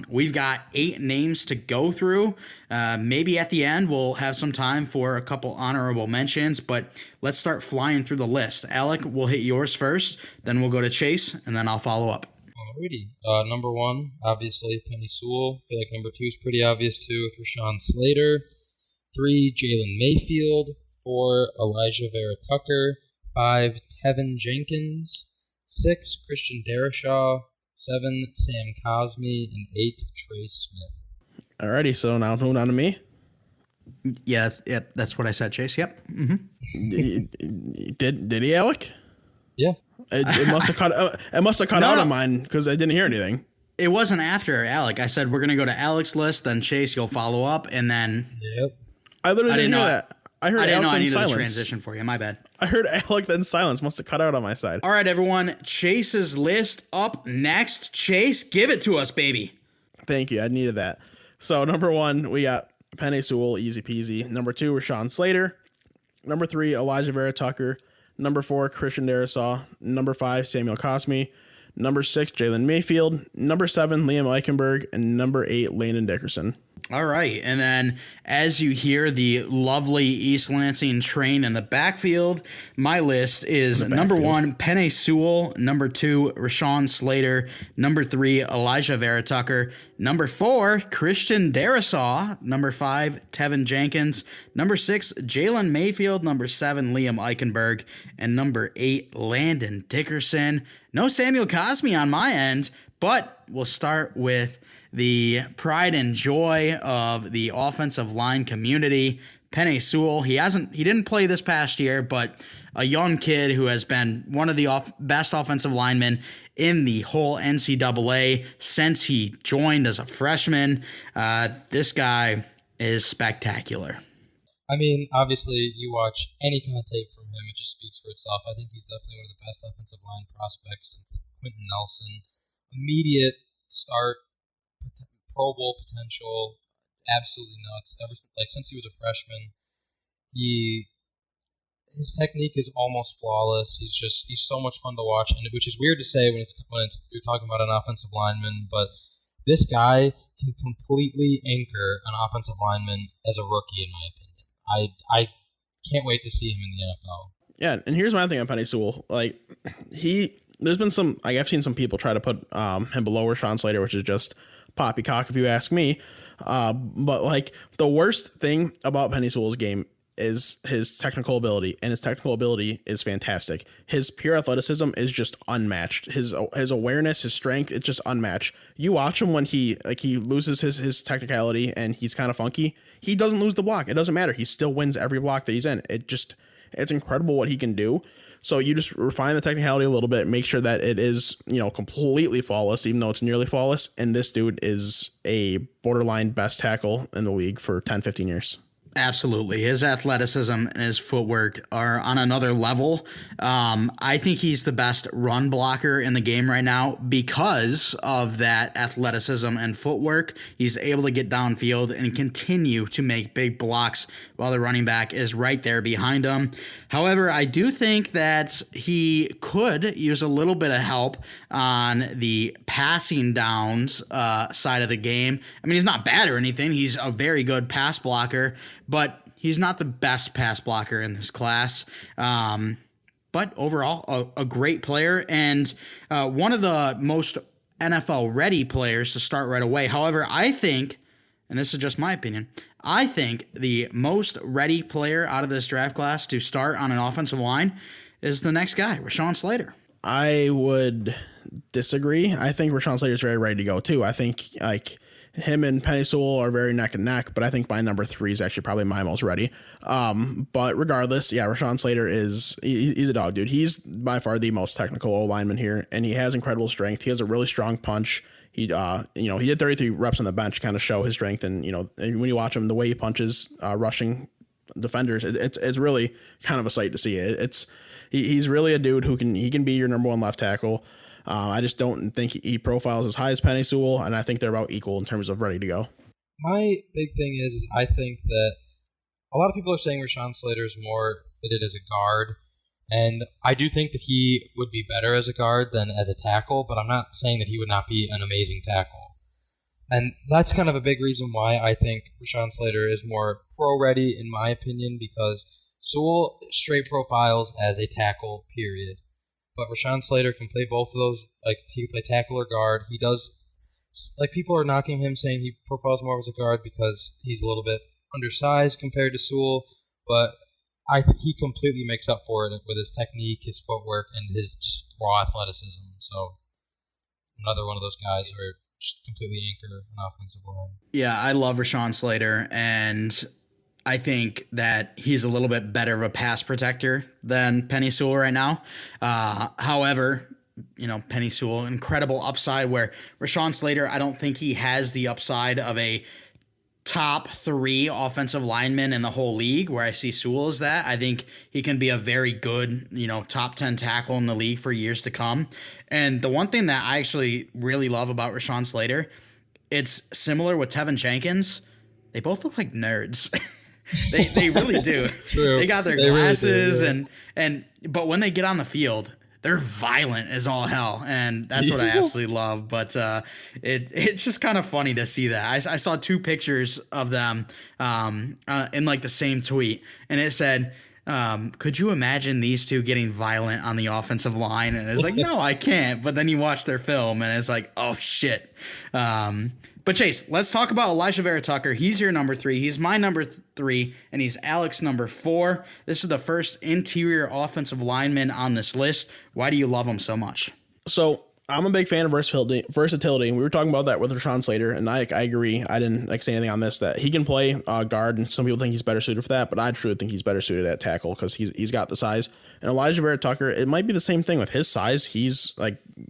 We've got 8 names to go through. Maybe at the end we'll have some time for a couple honorable mentions, but let's start flying through the list. Alec, we'll hit yours first, then we'll go to Chase, and then I'll follow up. Alrighty. Number 1, obviously, Penei Sewell. I feel like number 2 is pretty obvious too, with Rashawn Slater. 3, Jalen Mayfield. 4, Elijah Vera Tucker. 5, Tevin Jenkins. 6, Christian Darrisaw. 7, Sam Cosmi. And 8, Trey Smith. Alrighty, so now moving on to me. Yeah, that's what I said, Chase. Yep. Mm-hmm. Did he, Alec? Yeah. It must have cut. It must have cut out of mine because I didn't hear anything. It wasn't after Alec. I said we're gonna go to Alec's list, then Chase, you'll follow up, and then. Yep. I literally didn't hear that. I heard. I didn't know I needed silence. a transition for you. My bad. I heard Alec then silence. Must have cut out on my side. All right, everyone. Chase's list up next. Chase, give it to us, baby. Thank you. I needed that. So number 1, we got Penei Sewell, easy peasy. Number 2, Rashawn Slater. Number 3, Elijah Vera Tucker. Number 4, Christian Darrisaw. Number 5, Samuel Cosmi. Number 6, Jalen Mayfield. Number 7, Liam Eichenberg. And number 8, Landon Dickerson. All right. And then as you hear the lovely East Lansing train in the backfield, my list is number 1, Penei Sewell. Number 2, Rashawn Slater. Number 3, Elijah Vera Tucker. Number 4, Christian Darrisaw. Number 5, Tevin Jenkins. Number 6, Jalen Mayfield. Number 7, Liam Eichenberg. And number 8, Landon Dickerson. No Samuel Cosmi on my end, but we'll start with the pride and joy of the offensive line community, Penei Sewell. He didn't play this past year, but a young kid who has been one of the best offensive linemen in the whole NCAA since he joined as a freshman. This guy is spectacular. I mean, obviously, you watch any kind of tape from him, it just speaks for itself. I think he's definitely one of the best offensive line prospects since Quentin Nelson. Immediate start, Pro Bowl potential, absolutely nuts. Since he was a freshman, his technique is almost flawless. He's so much fun to watch, and which is weird to say when you're talking about an offensive lineman, but this guy can completely anchor an offensive lineman as a rookie, in my opinion. I can't wait to see him in the NFL. Yeah, and here's my thing on Penei Sewell. Like there's been some, like I've seen some people try to put him below Rashawn Slater, which is just poppycock if you ask me. But like the worst thing about Penei Sewell's game is his technical ability, and his technical ability is fantastic. His pure athleticism is just unmatched. His awareness, his strength, it's just unmatched. You watch him when he loses his technicality and he's kind of funky. He doesn't lose the block. It doesn't matter. He still wins every block that he's in. It's incredible what he can do. So you just refine the technicality a little bit, make sure that it is, completely flawless, even though it's nearly flawless. And this dude is a borderline best tackle in the league for 10, 15 years. Absolutely. His athleticism and his footwork are on another level. I think he's the best run blocker in the game right now because of that athleticism and footwork. He's able to get downfield and continue to make big blocks while the running back is right there behind him. However, I do think that he could use a little bit of help on the passing downs side of the game. I mean, he's not bad or anything. He's a very good pass blocker, but he's not the best pass blocker in this class. But overall, a great player and one of the most NFL ready players to start right away. However, I think, and this is just my opinion, I think the most ready player out of this draft class to start on an offensive line is the next guy, Rashawn Slater. I would disagree. I think Rashawn Slater is very ready to go too. I think him and Penei Sewell are very neck and neck, but I think my number 3 is actually probably my most ready. But regardless, yeah, Rashawn Slater he's a dog, dude. He's by far the most technical O lineman here, and he has incredible strength. He has a really strong punch. He did 33 reps on the bench, kind of show his strength, and when you watch him, the way he punches rushing defenders, it's really kind of a sight to see. He's really a dude who can be your number 1 left tackle. I just don't think he profiles as high as Penei Sewell, and I think they're about equal in terms of ready to go. My big thing is I think that a lot of people are saying Rashawn Slater is more fitted as a guard, and I do think that he would be better as a guard than as a tackle, but I'm not saying that he would not be an amazing tackle. And that's kind of a big reason why I think Rashawn Slater is more pro-ready, in my opinion, because Sewell straight profiles as a tackle, period. But Rashawn Slater can play both of those. Like, he can play tackle or guard. He does, like, people are knocking him, saying he profiles more as a guard because he's a little bit undersized compared to Sewell, but he completely makes up for it with his technique, his footwork, and his just raw athleticism. So, another one of those guys who are just completely anchor an offensive line. Yeah, I love Rashawn Slater, and I think that he's a little bit better of a pass protector than Penei Sewell right now. However, Penei Sewell, incredible upside, where Rashawn Slater, I don't think he has the upside of a top 3 offensive lineman in the whole league, where I see Sewell as that. I think he can be a very good, top 10 tackle in the league for years to come. And the one thing that I actually really love about Rashawn Slater, it's similar with Tevin Jenkins. They both look like nerds. They really do. True. They got their glasses really do, yeah. But when they get on the field, they're violent as all hell, and that's what I absolutely love. But it's just kind of funny to see that. I saw 2 pictures of them in like the same tweet, and it said, could you imagine these 2 getting violent on the offensive line? And it's like, no, I can't. But then you watch their film, and it's like, oh shit. But Chase, let's talk about Elijah Vera Tucker. He's your number 3. He's my number 3, and he's Alex number 4. This is the first interior offensive lineman on this list. Why do you love him so much? So I'm a big fan of versatility. We were talking about that with Rashawn Slater, and I agree. I didn't say anything on this, that he can play guard, and some people think he's better suited for that, but I truly think he's better suited at tackle because he's got the size. And Elijah Vera Tucker, it might be the same thing with his size. He's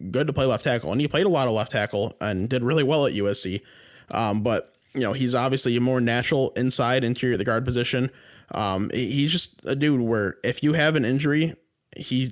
good to play left tackle, and he played a lot of left tackle and did really well at USC. But he's obviously a more natural inside interior the guard position. He's just a dude where if you have an injury, you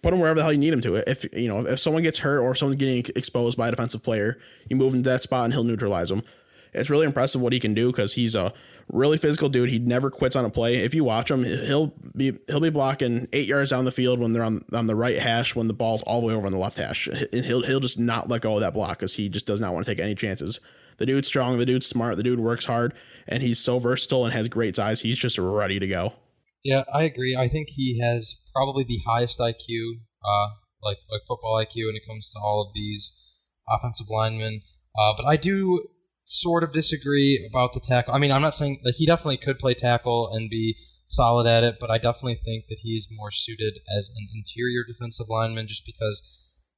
put him wherever the hell you need him to. If someone gets hurt or someone's getting exposed by a defensive player, you move into that spot and he'll neutralize them. It's really impressive what he can do because he's a really physical dude. He never quits on a play. If you watch him, he'll be blocking 8 yards down the field when they're on the right hash when the ball's all the way over on the left hash, and he'll just not let go of that block because he just does not want to take any chances. The dude's strong, the dude's smart, the dude works hard, and he's so versatile and has great size. He's just ready to go. Yeah, I agree. I think he has probably the highest IQ, like football IQ, when it comes to all of these offensive linemen. But I do sort of disagree about the tackle. I mean, I'm not saying that he definitely could play tackle and be solid at it, but I definitely think that he's more suited as an interior defensive lineman just because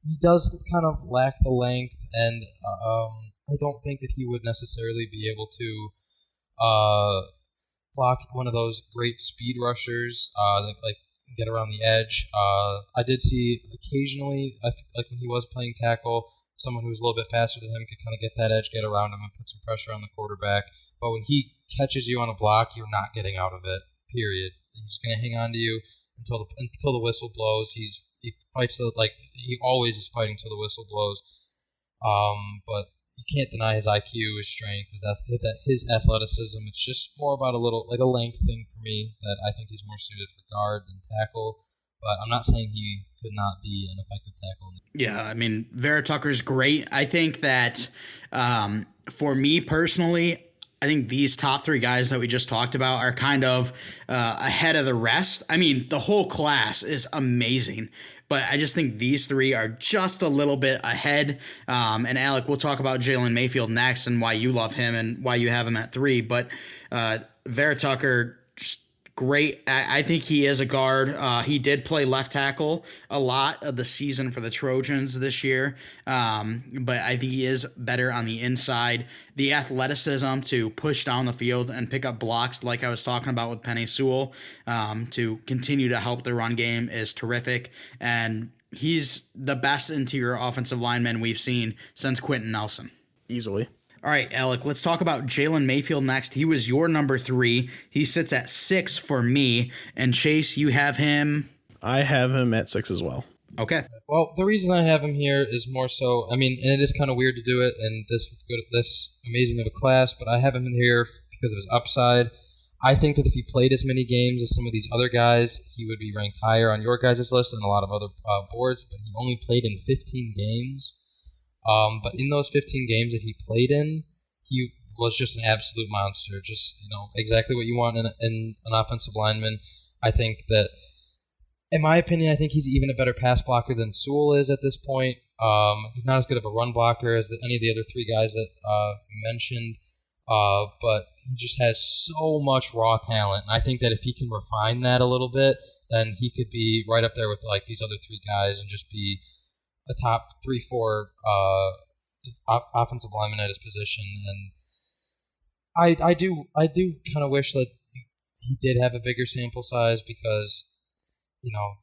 he does kind of lack the length, and I don't think that he would necessarily be able to block one of those great speed rushers that get around the edge. I did see occasionally, like when he was playing tackle, someone who was a little bit faster than him could kind of get that edge, get around him, and put some pressure on the quarterback. But when he catches you on a block, you're not getting out of it, period. He's going to hang on to you until the whistle blows. He fights he always is fighting till the whistle blows. But you can't deny his IQ, his strength, his athleticism. It's just more about a length thing for me that I think he's more suited for guard than tackle. But I'm not saying he could not be an effective tackle. Yeah, I mean, Vera Tucker's great. I think that for me personally, I think these top three guys that we just talked about are kind of ahead of the rest. I mean, the whole class is amazing, but I just think these three are just a little bit ahead. And Alec, we'll talk about Jalen Mayfield next and why you love him and why you have him at 3. But Vera Tucker, just great. I think he is a guard. He did play left tackle a lot of the season for the Trojans this year, but I think he is better on the inside. The athleticism to push down the field and pick up blocks, like I was talking about with Penei Sewell, to continue to help the run game is terrific. And he's the best interior offensive lineman we've seen since Quentin Nelson. Easily. All right, Alec, let's talk about Jalen Mayfield next. He was your number 3. He sits at 6 for me. And Chase, you have him? I have him at 6 as well. Okay. Well, the reason I have him here is more so, I mean, and it is kind of weird to do it and this amazing of a class, but I have him in here because of his upside. I think that if he played as many games as some of these other guys, he would be ranked higher on your guys' list and a lot of other boards, but he only played in 15 games. But in those 15 games that he played in, he was just an absolute monster. Just, exactly what you want in an offensive lineman. I think that, in my opinion, I think he's even a better pass blocker than Sewell is at this point. He's not as good of a run blocker as any of the other 3 guys that you mentioned. But he just has so much raw talent. And I think that if he can refine that a little bit, then he could be right up there with like these other 3 guys and just be a top 3-4 offensive lineman at his position, and I do kind of wish that he did have a bigger sample size because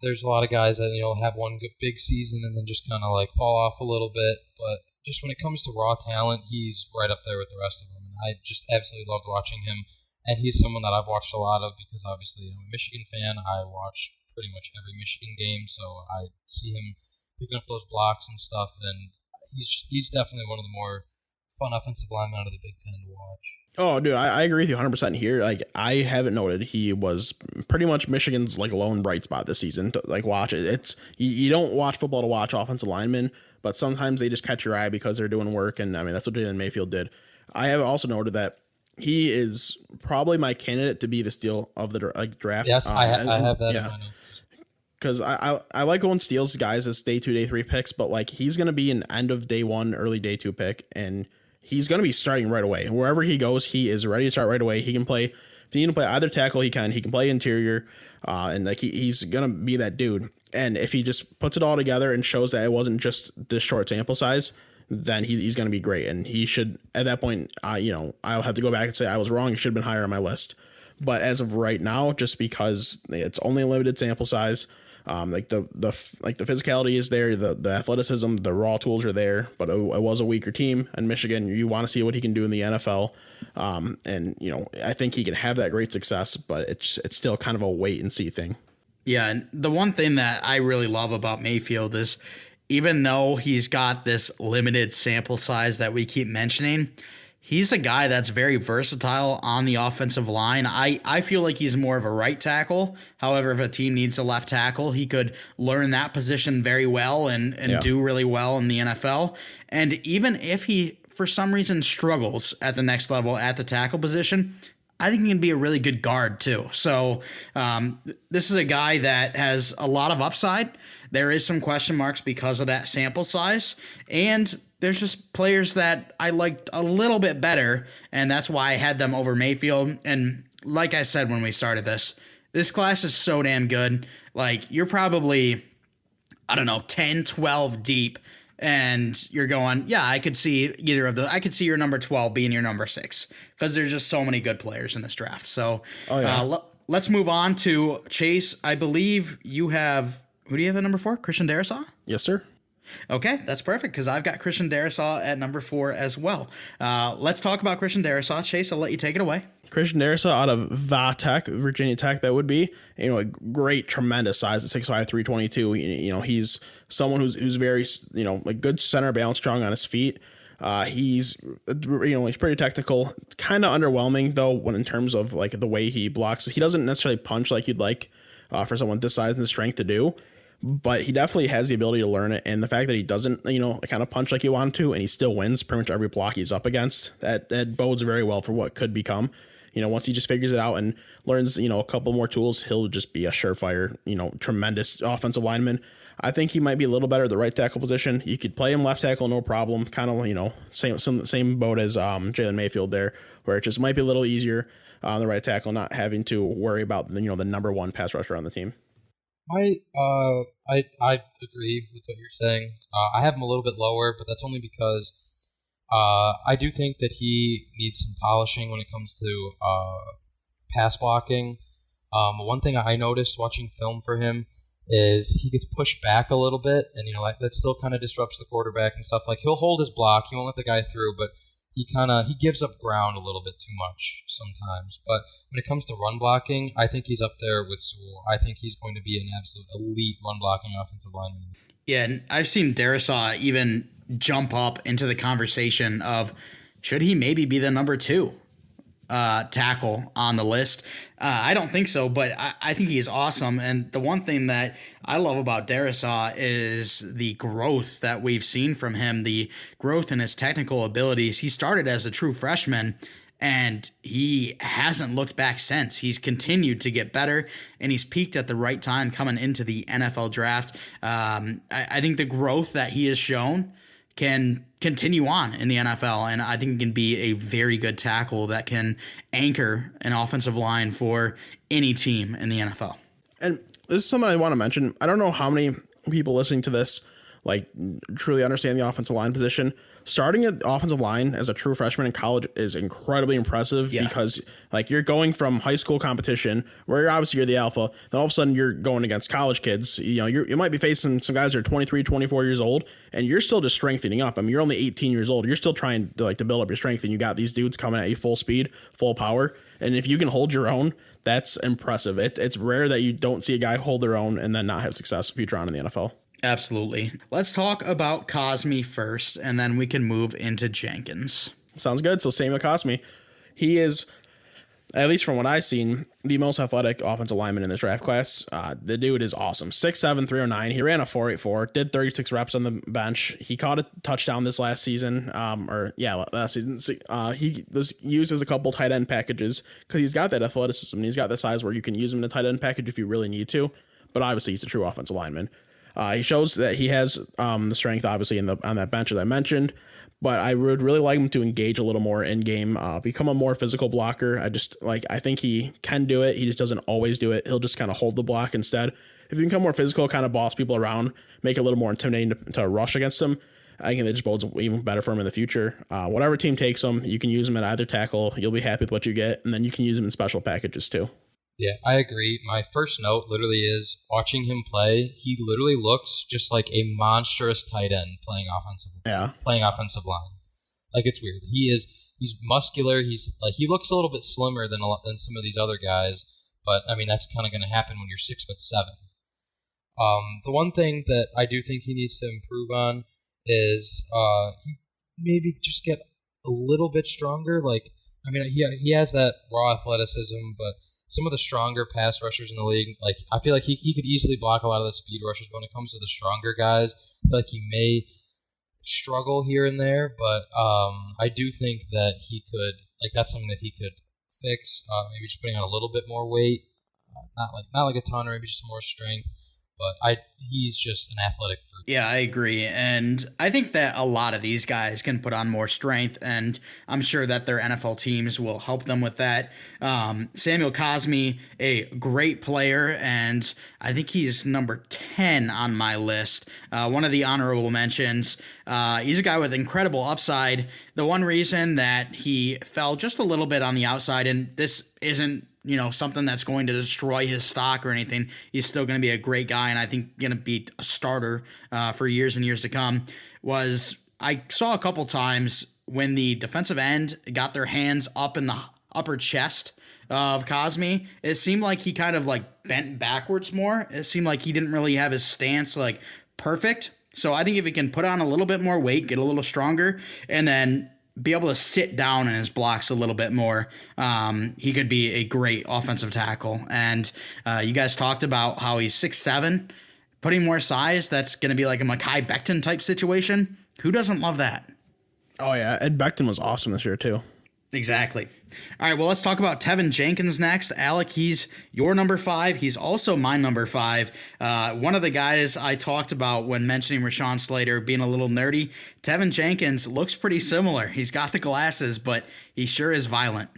there's a lot of guys that have one good big season and then just kind of like fall off a little bit, but just when it comes to raw talent, he's right up there with the rest of them. And I just absolutely loved watching him, and he's someone that I've watched a lot of because obviously I'm a Michigan fan. I watch pretty much every Michigan game, so I see him picking up those blocks and stuff, and he's definitely one of the more fun offensive linemen out of the Big Ten to watch. Oh, dude, I agree with you 100% here. Like, I haven't noted he was pretty much Michigan's like lone bright spot this season. To, like, watch it. It's you don't watch football to watch offensive linemen, but sometimes they just catch your eye because they're doing work, and I mean that's what Jalen Mayfield did. I have also noted that he is probably my candidate to be the steal of the draft. Yes, I have that in my notes. Because I like going steals guys as day 2, day 3 picks, but like he's going to be an end of day 1, early day 2 pick, and he's going to be starting right away. Wherever he goes, he is ready to start right away. He can play, if he can play either tackle, he can play interior, and like he's going to be that dude. And if he just puts it all together and shows that it wasn't just this short sample size, then he's going to be great. And he should, at that point, I'll have to go back and say I was wrong. He should have been higher on my list. But as of right now, just because it's only a limited sample size, like the physicality is there, the athleticism, the raw tools are there, but it was a weaker team. And Michigan, you want to see what he can do in the NFL, and I think he can have that great success, but it's still kind of a wait and see thing. Yeah, and the one thing that I really love about Mayfield is even though he's got this limited sample size that we keep mentioning, he's a guy that's very versatile on the offensive line. I feel like he's more of a right tackle. However, if a team needs a left tackle, he could learn that position very well and do really well in the NFL. And even if he, for some reason, struggles at the next level at the tackle position, I think he can be a really good guard too. So this is a guy that has a lot of upside. There is some question marks because of that sample size, and there's just players that I liked a little bit better, and that's why I had them over Mayfield. And like I said when we started this class is so damn good. Like, you're probably, 10, 12 deep, and you're going, yeah, I could see I could see your number 12 being your number 6, because there's just so many good players in this draft. So let's move on to Chase. I believe you have, who do you have at number 4? Christian Darrisaw? Yes, sir. Okay, that's perfect because I've got Christian Darrisaw at number 4 as well. Let's talk about Christian Darrisaw. Chase, I'll let you take it away. Christian Darrisaw out of Tech, Virginia Tech, that would be, a great, tremendous size at 6'5", 322. He's someone who's very, like good center balance, strong on his feet. He's pretty technical, kind of underwhelming though, when in terms of like the way he blocks. He doesn't necessarily punch like you'd like for someone this size and this strength to do. but he definitely has the ability to learn it. And the fact that he doesn't, kind of punch like he wanted to, and he still wins pretty much every block he's up against, that bodes very well for what could become. Once he just figures it out and learns, a couple more tools, he'll just be a surefire, tremendous offensive lineman. I think he might be a little better at the right tackle position. You could play him left tackle, no problem. Kind of, same boat as Jalen Mayfield there, where it just might be a little easier on the right tackle, not having to worry about the number one pass rusher on the team. I agree with what you're saying. I have him a little bit lower, but that's only because I do think that he needs some polishing when it comes to pass blocking. One thing I noticed watching film for him is he gets pushed back a little bit, and that still kind of disrupts the quarterback and stuff. Like, he'll hold his block, he won't let the guy through, but he gives up ground a little bit too much sometimes. But when it comes to run blocking, I think he's up there with Sewell. I think he's going to be an absolute elite run blocking offensive lineman. Yeah, and I've seen Darisaw even jump up into the conversation of should he maybe be the number 2 tackle on the list. I don't think so, but I think he's awesome. And the one thing that I love about Darisaw is the growth that we've seen from him, the growth in his technical abilities. He started as a true freshman, and he hasn't looked back since. He's continued to get better, and he's peaked at the right time coming into the NFL draft. I think the growth that he has shown can continue on in the NFL, and I think he can be a very good tackle that can anchor an offensive line for any team in the NFL. And this is something I want to mention. I don't know how many people listening to this truly understand the offensive line position. Starting at offensive line as a true freshman in college is incredibly impressive because you're going from high school competition where you're the alpha, then all of a sudden you're going against college kids. You might be facing some guys that are 23, 24 years old, and you're still just strengthening up. I mean, you're only 18 years old. You're still trying to build up your strength, and you got these dudes coming at you full speed, full power. And if you can hold your own, that's impressive. It's rare that you don't see a guy hold their own and then not have success future on in the NFL. Absolutely. Let's talk about Cosmi first, and then we can move into Jenkins. Sounds good. So Samuel Cosmi, he is, at least from what I've seen, the most athletic offensive lineman in this draft class. The dude is awesome. 6'7", 309. He ran a 4.84, did 36 reps on the bench. He caught a touchdown this last season, last season. He was used as a couple tight end packages because he's got that athleticism. He's got the size where you can use him in a tight end package if you really need to, but obviously he's a true offensive lineman. He shows that he has the strength, obviously, on that bench that I mentioned, but I would really like him to engage a little more in game, become a more physical blocker. I think he can do it. He just doesn't always do it. He'll just kind of hold the block instead. If you become more physical, kind of boss people around, make it a little more intimidating to rush against him, I think it just bodes even better for him in the future. Whatever team takes him, you can use him at either tackle. You'll be happy with what you get, and then you can use him in special packages too. Yeah, I agree. My first note literally is watching him play, he literally looks just like a monstrous tight end playing offensive line. Like, it's weird. He's muscular. He looks a little bit slimmer than some of these other guys, but I mean that's kind of going to happen when you're 6'7". The one thing that I do think he needs to improve on is he maybe just get a little bit stronger. He has that raw athleticism, but some of the stronger pass rushers in the league, I feel like he could easily block a lot of the speed rushers. But when it comes to the stronger guys, I feel like he may struggle here and there. But I do think that he could, that's something that he could fix. Maybe just putting on a little bit more weight, not like a ton, or maybe just more strength. But he's just an athletic freak. Yeah, I agree. And I think that a lot of these guys can put on more strength, and I'm sure that their NFL teams will help them with that. Samuel Cosmi, a great player, and I think he's number 10 on my list. One of the honorable mentions. He's a guy with incredible upside. The one reason that he fell just a little bit on the outside, and this isn't something that's going to destroy his stock or anything. He's still going to be a great guy, and I think going to be a starter for years and years to come. I saw a couple times when the defensive end got their hands up in the upper chest of Cosmi, it seemed like he kind of bent backwards more. It seemed like he didn't really have his stance perfect. So I think if he can put on a little bit more weight, get a little stronger, and then be able to sit down in his blocks a little bit more, he could be a great offensive tackle. And you guys talked about how he's 6'7", putting more size, that's going to be like a Mekhi Becton type situation. Who doesn't love that? Oh, yeah. Ed Becton was awesome this year, too. Exactly. All right, well, let's talk about Tevin Jenkins next. Alec, he's your number 5. He's also my number 5. One of the guys I talked about when mentioning Rashawn Slater being a little nerdy, Tevin Jenkins looks pretty similar. He's got the glasses, but he sure is violent.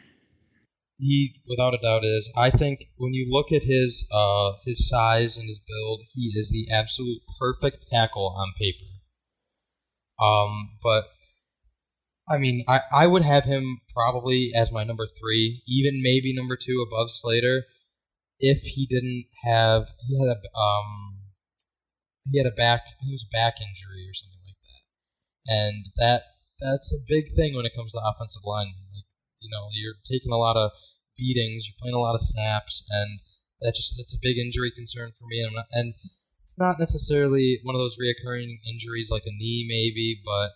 He, without a doubt, is. I think when you look at his size and his build, he is the absolute perfect tackle on paper. But I mean, I would have him probably as my number 3, even maybe number 2 above Slater, if he didn't have he had a back injury or something like that, and that's a big thing when it comes to offensive linemen. Like, you're taking a lot of beatings, you're playing a lot of snaps, and that's a big injury concern for me. And it's not necessarily one of those reoccurring injuries like a knee, maybe, but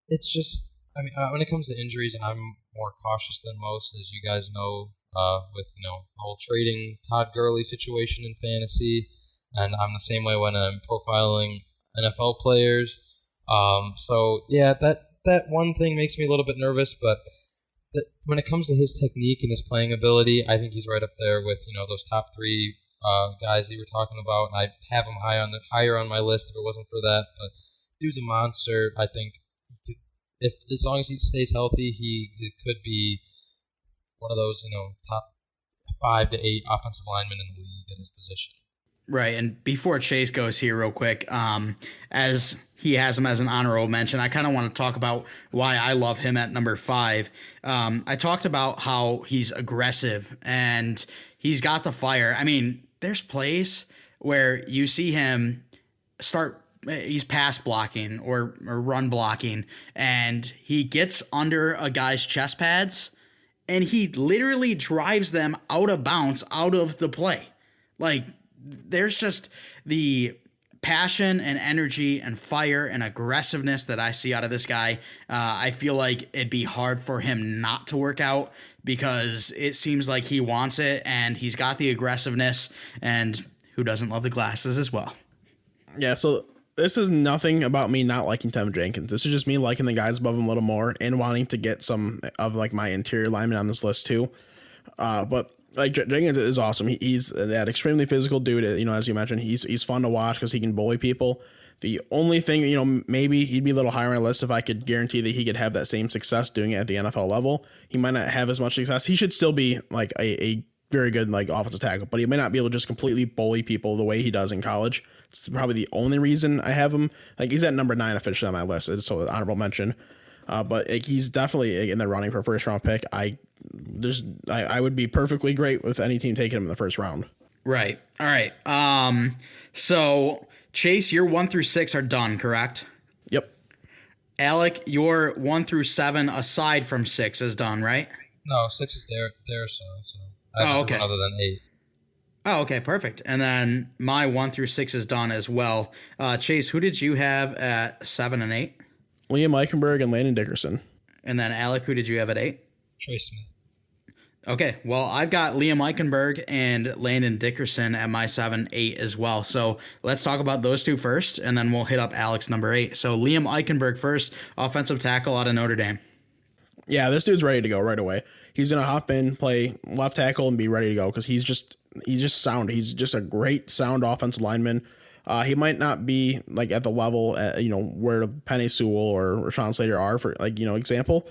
it's just, I mean, when it comes to injuries, I'm more cautious than most, as you guys know, with the whole trading Todd Gurley situation in fantasy, and I'm the same way when I'm profiling NFL players. So yeah, that one thing makes me a little bit nervous, but when it comes to his technique and his playing ability, I think he's right up there with those top 3 guys that you were talking about, and I'd have him higher on my list if it wasn't for that. But dude's a monster. I think if as long as he stays healthy, he could be one of those top 5 to 8 offensive linemen in the league at his position. Right, and before Chase goes here real quick, as he has him as an honorable mention, I kind of want to talk about why I love him at number 5. I talked about how he's aggressive and he's got the fire. I mean, there's plays where you see him he's pass blocking or run blocking, and he gets under a guy's chest pads, and he literally drives them out of bounds, out of the play. Like, there's just the passion and energy and fire and aggressiveness that I see out of this guy. I feel like it'd be hard for him not to work out because it seems like he wants it, and he's got the aggressiveness, and who doesn't love the glasses as well? Yeah, so this is nothing about me not liking Tevin Jenkins. This is just me liking the guys above him a little more and wanting to get some of like my interior linemen on this list too. But like Jenkins is awesome. He's that extremely physical dude. As you mentioned, he's fun to watch because he can bully people. The only thing, maybe he'd be a little higher on my list if I could guarantee that he could have that same success doing it at the NFL level. He might not have as much success. He should still be like a very good like offensive tackle, but he may not be able to just completely bully people the way he does in college. It's probably the only reason I have him. Like, he's at number 9 officially on my list, so an honorable mention. But he's definitely in the running for a first round pick. I would be perfectly great with any team taking him in the first round. Right. All right. So Chase, your 1 through 6 are done, correct? Yep. Alec, your 1 through 7 aside from 6 is done, right? No, 6 is there, so I have okay. one other than 8. Oh, okay, perfect. And then my 1 through 6 is done as well. Chase, who did you have at 7 and 8? Liam Eichenberg and Landon Dickerson. And then Alec, who did you have at 8? Trey Smith. Okay, well, I've got Liam Eichenberg and Landon Dickerson at my 7-8 as well. So let's talk about those two first, and then we'll hit up Alec's number 8. So Liam Eichenberg first, offensive tackle out of Notre Dame. Yeah, this dude's ready to go right away. He's going to hop in, play left tackle, and be ready to go because he's just sound. He's just a great sound offensive lineman. He might not be like at the level, where Penei, Sewell or Rashawn Slater are for example,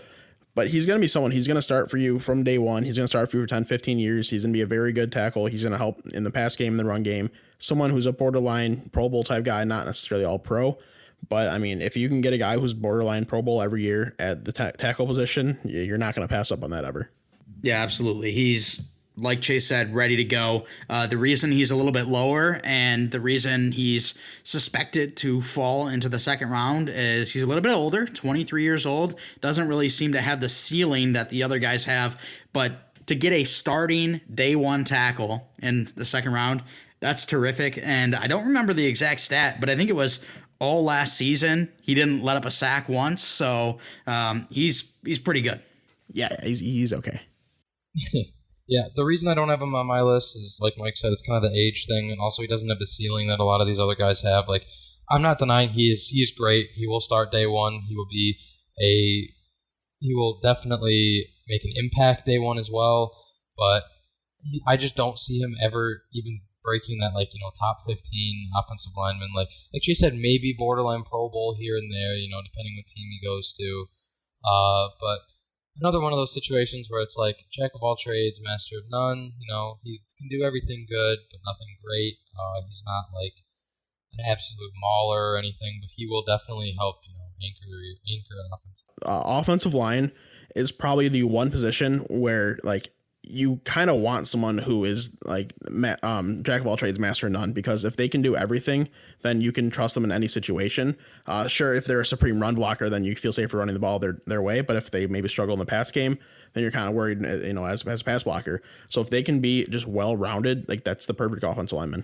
but he's going to be someone. He's going to start for you from day one. He's going to start for you for 10, 15 years. He's going to be a very good tackle. He's going to help in the pass game and the run game. Someone who's a borderline Pro Bowl type guy, not necessarily all pro. But, I mean, if you can get a guy who's borderline Pro Bowl every year at the tackle position, you're not going to pass up on that ever. Yeah, absolutely. He's, like Chase said, ready to go. The reason he's a little bit lower and the reason he's suspected to fall into the second round is he's a little bit older, 23 years old, doesn't really seem to have the ceiling that the other guys have. But to get a starting day one tackle in the second round, that's terrific. And I don't remember the exact stat, but I think it was all last season. He didn't let up a sack once, so he's pretty good. Yeah, he's okay. Yeah, the reason I don't have him on my list is, like Mike said, it's kind of the age thing, and also he doesn't have the ceiling that a lot of these other guys have. Like, I'm not denying he is great. He will start day one. He will definitely make an impact day one as well. But I just don't see him ever even breaking that, like, top 15 offensive lineman. Like Chase said, maybe borderline Pro Bowl here and there, depending what team he goes to. But another one of those situations where it's like jack of all trades, master of none. He can do everything good, but nothing great. He's not like an absolute mauler or anything, but he will definitely help anchor an offensive. Offensive line is probably the one position where like you kind of want someone who is like jack of all trades, master of none, because if they can do everything, then you can trust them in any situation. Sure, if they're a supreme run blocker, then you feel safer running the ball their way. But if they maybe struggle in the pass game, then you're kind of worried, as a pass blocker. So if they can be just well rounded, like that's the perfect offensive lineman.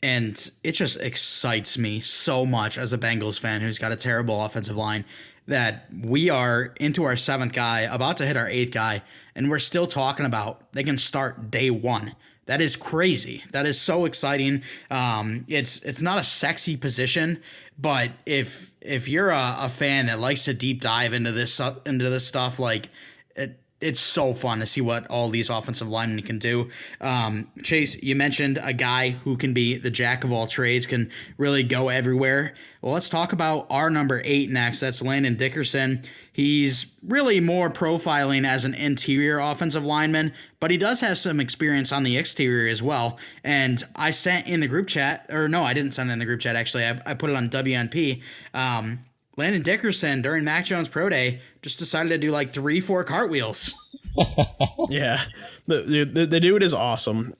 And it just excites me so much as a Bengals fan who's got a terrible offensive line that we are into our 7th guy, about to hit our 8th guy, and we're still talking about they can start day one. That is crazy. That is so exciting. It's not a sexy position, but if you're a fan that likes to deep dive into this stuff, like it's so fun to see what all these offensive linemen can do. Chase, you mentioned a guy who can be the jack of all trades, can really go everywhere. Well, let's talk about our number 8 next. That's Landon Dickerson. He's really more profiling as an interior offensive lineman, but he does have some experience on the exterior as well. And I sent in the group chat, or no, I didn't send it in the group chat, actually. I put it on WNP. Landon Dickerson, during Mac Jones Pro Day, just decided to do like 3-4 cartwheels. Yeah, the dude is awesome.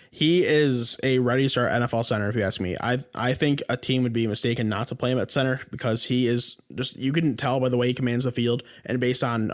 He is a ready start NFL center, if you ask me. I think a team would be mistaken not to play him at center because he is just, you can tell by the way he commands the field and based on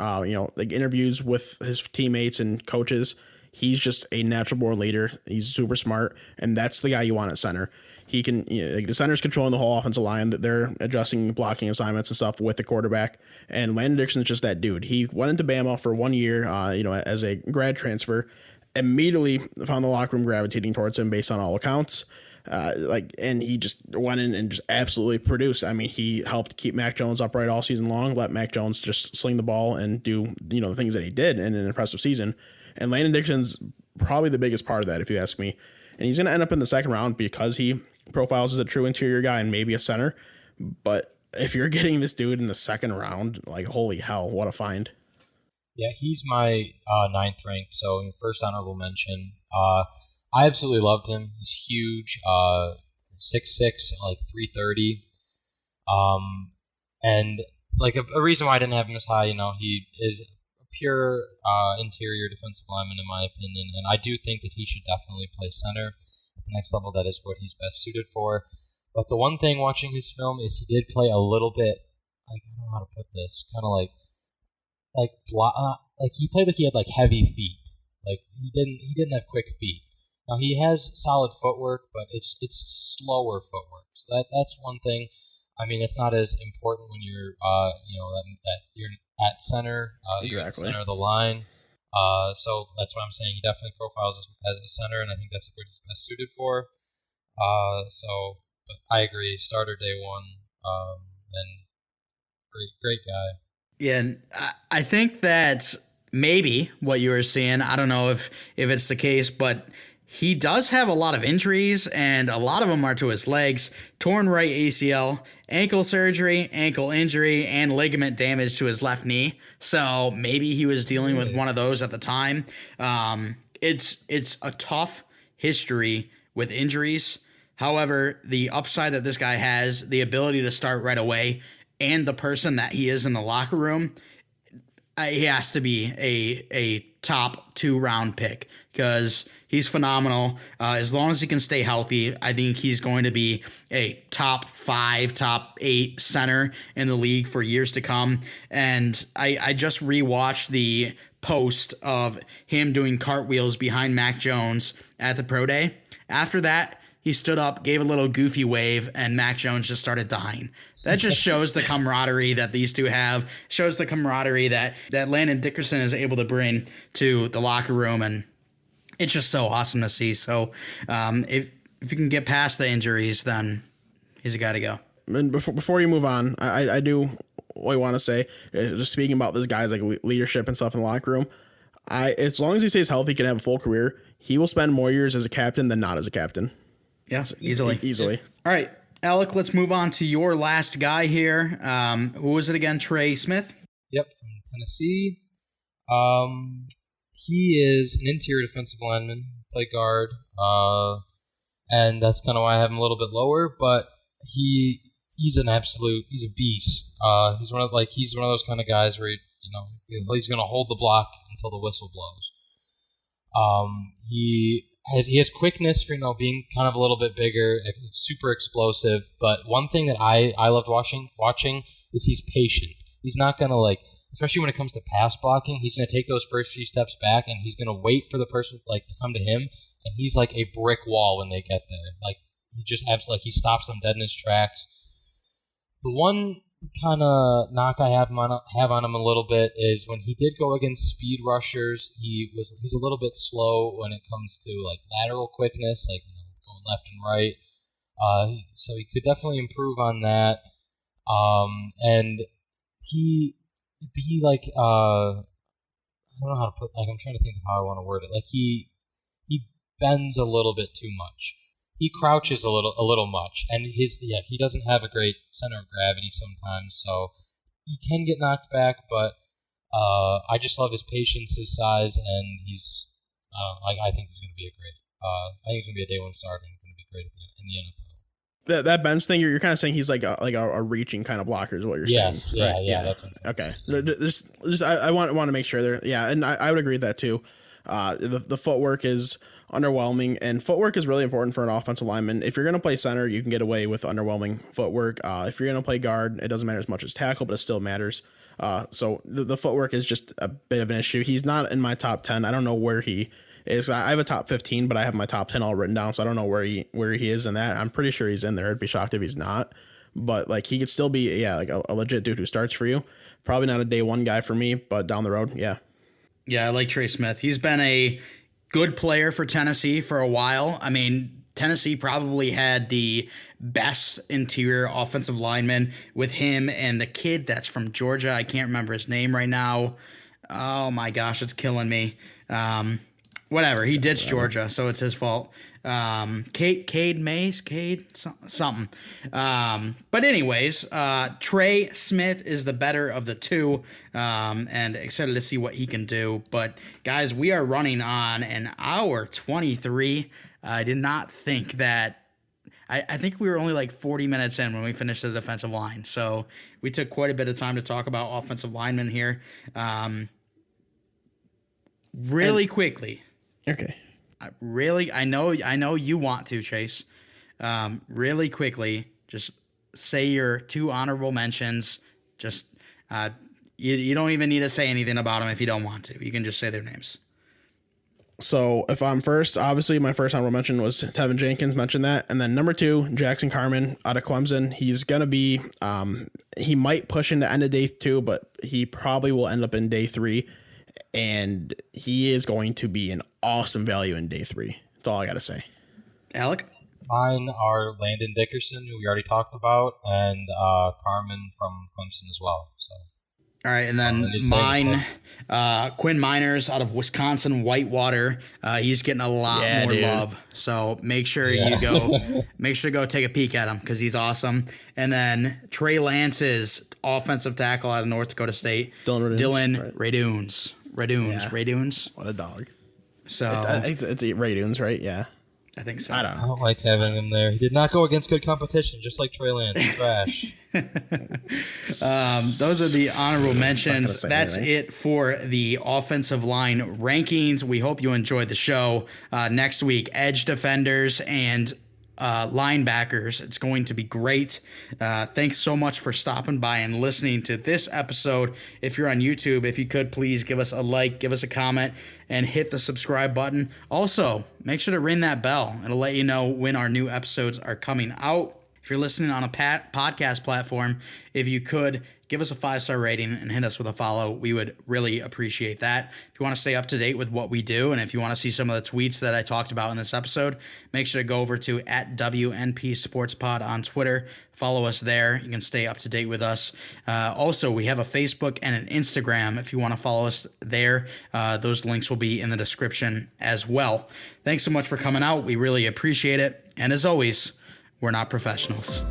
like interviews with his teammates and coaches, he's just a natural born leader. He's super smart, and that's the guy you want at center. He can, like the center's controlling the whole offensive line, that they're adjusting blocking assignments and stuff with the quarterback. And Landon Dickerson's just that dude. He went into Bama for 1 year, as a grad transfer, immediately found the locker room gravitating towards him based on all accounts. And he just went in and just absolutely produced. I mean, he helped keep Mac Jones upright all season long, let Mac Jones just sling the ball and do, the things that he did in an impressive season. And Landon Dickerson's probably the biggest part of that, if you ask me. And he's going to end up in the second round because he profiles as a true interior guy and maybe a center. But if you're getting this dude in the second round, like, holy hell, what a find. Yeah, he's my 9th ranked, so first honorable mention. I absolutely loved him. He's huge, 6'6", like 330. And like a reason why I didn't have him as high, he is a pure interior defensive lineman in my opinion, and I do think that he should definitely play center at the next level. That is what he's best suited for. But the one thing watching his film is he did play a little bit, like, I don't know how to put this, kind of like he played like he had like heavy feet. Like he didn't have quick feet. Now he has solid footwork, but it's slower footwork. So that's one thing. I mean, it's not as important when you're that you're at center, exactly. You're at center of the line. So that's what I'm saying. He definitely profiles as a center, and I think that's what he's best suited for. But I agree. Starter day one, and great guy. Yeah, and I think that maybe what you were seeing, I don't know if it's the case, but he does have a lot of injuries, and a lot of them are to his legs. Torn right ACL, ankle surgery, ankle injury, and ligament damage to his left knee. So maybe he was dealing with one of those at the time. It's a tough history with injuries. However, the upside that this guy has, the ability to start right away, and the person that he is in the locker room, he has to be a top 2 round pick because he's phenomenal. As long as he can stay healthy, I think he's going to be a top 5, top 8 center in the league for years to come. And I just rewatched the post of him doing cartwheels behind Mac Jones at the Pro Day. After that, he stood up, gave a little goofy wave, and Mac Jones just started dying. That just shows the camaraderie that these two have, shows the camaraderie that Landon Dickerson is able to bring to the locker room, and it's just so awesome to see. So if you can get past the injuries, then he's a guy to go. And before you move on, I do what I want to say, just speaking about this guy's like leadership and stuff in the locker room. As long as he stays healthy, he can have a full career. He will spend more years as a captain than not as a captain. Yeah, easily. All right, Alec, let's move on to your last guy here. Who was it again? Trey Smith? Yep, from Tennessee. He is an interior defensive lineman, play guard, and that's kind of why I have him a little bit lower. But he's a beast. He's one of those kind of guys where he's going to hold the block until the whistle blows. He has quickness for being kind of a little bit bigger, super explosive. But one thing that I loved watching is he's patient. He's not gonna especially when it comes to pass blocking, he's gonna take those first few steps back and he's gonna wait for the person to come to him, and he's like a brick wall when they get there. He stops them dead in his tracks. The one kind of knock I have on him a little bit is when he did go against speed rushers, he's a little bit slow when it comes to lateral quickness, going left and right. So he could definitely improve on that. And he I don't know how to put, I'm trying to think of how I want to word it. He bends a little bit too much. He crouches a little much, and he doesn't have a great center of gravity sometimes, so he can get knocked back. But I just love his patience, his size, and he's I think he's going to be I think he's going to be a day one starter and going to be great in the NFL. That Benz thing, you're kind of saying he's like a reaching kind of blocker is what you're saying. Yes, yeah. That's what I'm okay. I want to make sure there. Yeah, and I would agree with that too. The footwork is underwhelming, and footwork is really important for an offensive lineman. If you're going to play center, you can get away with underwhelming footwork. If you're going to play guard, it doesn't matter as much as tackle, but it still matters. So the footwork is just a bit of an issue. He's not in my top 10. I don't know where he is. I have a top 15, but I have my top 10 all written down, so I don't know where he is in that. I'm pretty sure he's in there. I'd be shocked if he's not. But he could still be a legit dude who starts for you. Probably not a day one guy for me, but down the road, yeah. Yeah, I like Trey Smith. He's been a good player for Tennessee for a while. I mean, Tennessee probably had the best interior offensive lineman with him and the kid that's from Georgia. I can't remember his name right now. Oh my gosh, it's killing me. Whatever. He ditched Georgia, so it's his fault. Cade Mays, something. But anyways, Trey Smith is the better of the two, and excited to see what he can do. But guys, we are running on an hour 23. I did not think that. I think we were only 40 minutes in when we finished the defensive line, so we took quite a bit of time to talk about offensive linemen here. Really quickly. Okay. I know you want to, Chase. Really quickly, just say your two honorable mentions. Just you don't even need to say anything about them if you don't want to. You can just say their names. So if I'm first, obviously my first honorable mention was Tevin Jenkins, mentioned that. And then number 2, Jackson Carman out of Clemson. He's going to be, he might push into end of day 2, but he probably will end up in day 3. And he is going to be an awesome value in day 3. That's all I got to say. Alec? Mine are Landon Dickerson, who we already talked about, and Carmen from Clemson as well. So. All right, and then mine, Quinn Miners out of Wisconsin Whitewater. He's getting a lot more love, so make sure you go take a peek at him because he's awesome. And then Trey Lance's offensive tackle out of North Dakota State, Dylan Radunes. Radunes. What a dog. So it's Radunes, right? Yeah. I think so. I don't like having him there. He did not go against good competition, just like Trey Lance. Trash. Those are the honorable mentions. That's it for the offensive line rankings. We hope you enjoyed the show. Next week, edge defenders and linebackers. It's going to be great. Thanks so much for stopping by and listening to this episode. If you're on YouTube, if you could please give us a like, give us a comment, and hit the subscribe button. Also, make sure to ring that bell. It'll let you know when our new episodes are coming out. If you're listening on a podcast platform, if you could give us a 5-star rating and hit us with a follow, we would really appreciate that. If you want to stay up to date with what we do, and if you want to see some of the tweets that I talked about in this episode, make sure to go over to @WNP Sports Pod on Twitter. Follow us there. You can stay up to date with us. Also, we have a Facebook and an Instagram. If you want to follow us there, those links will be in the description as well. Thanks so much for coming out. We really appreciate it. And as always, we're not professionals.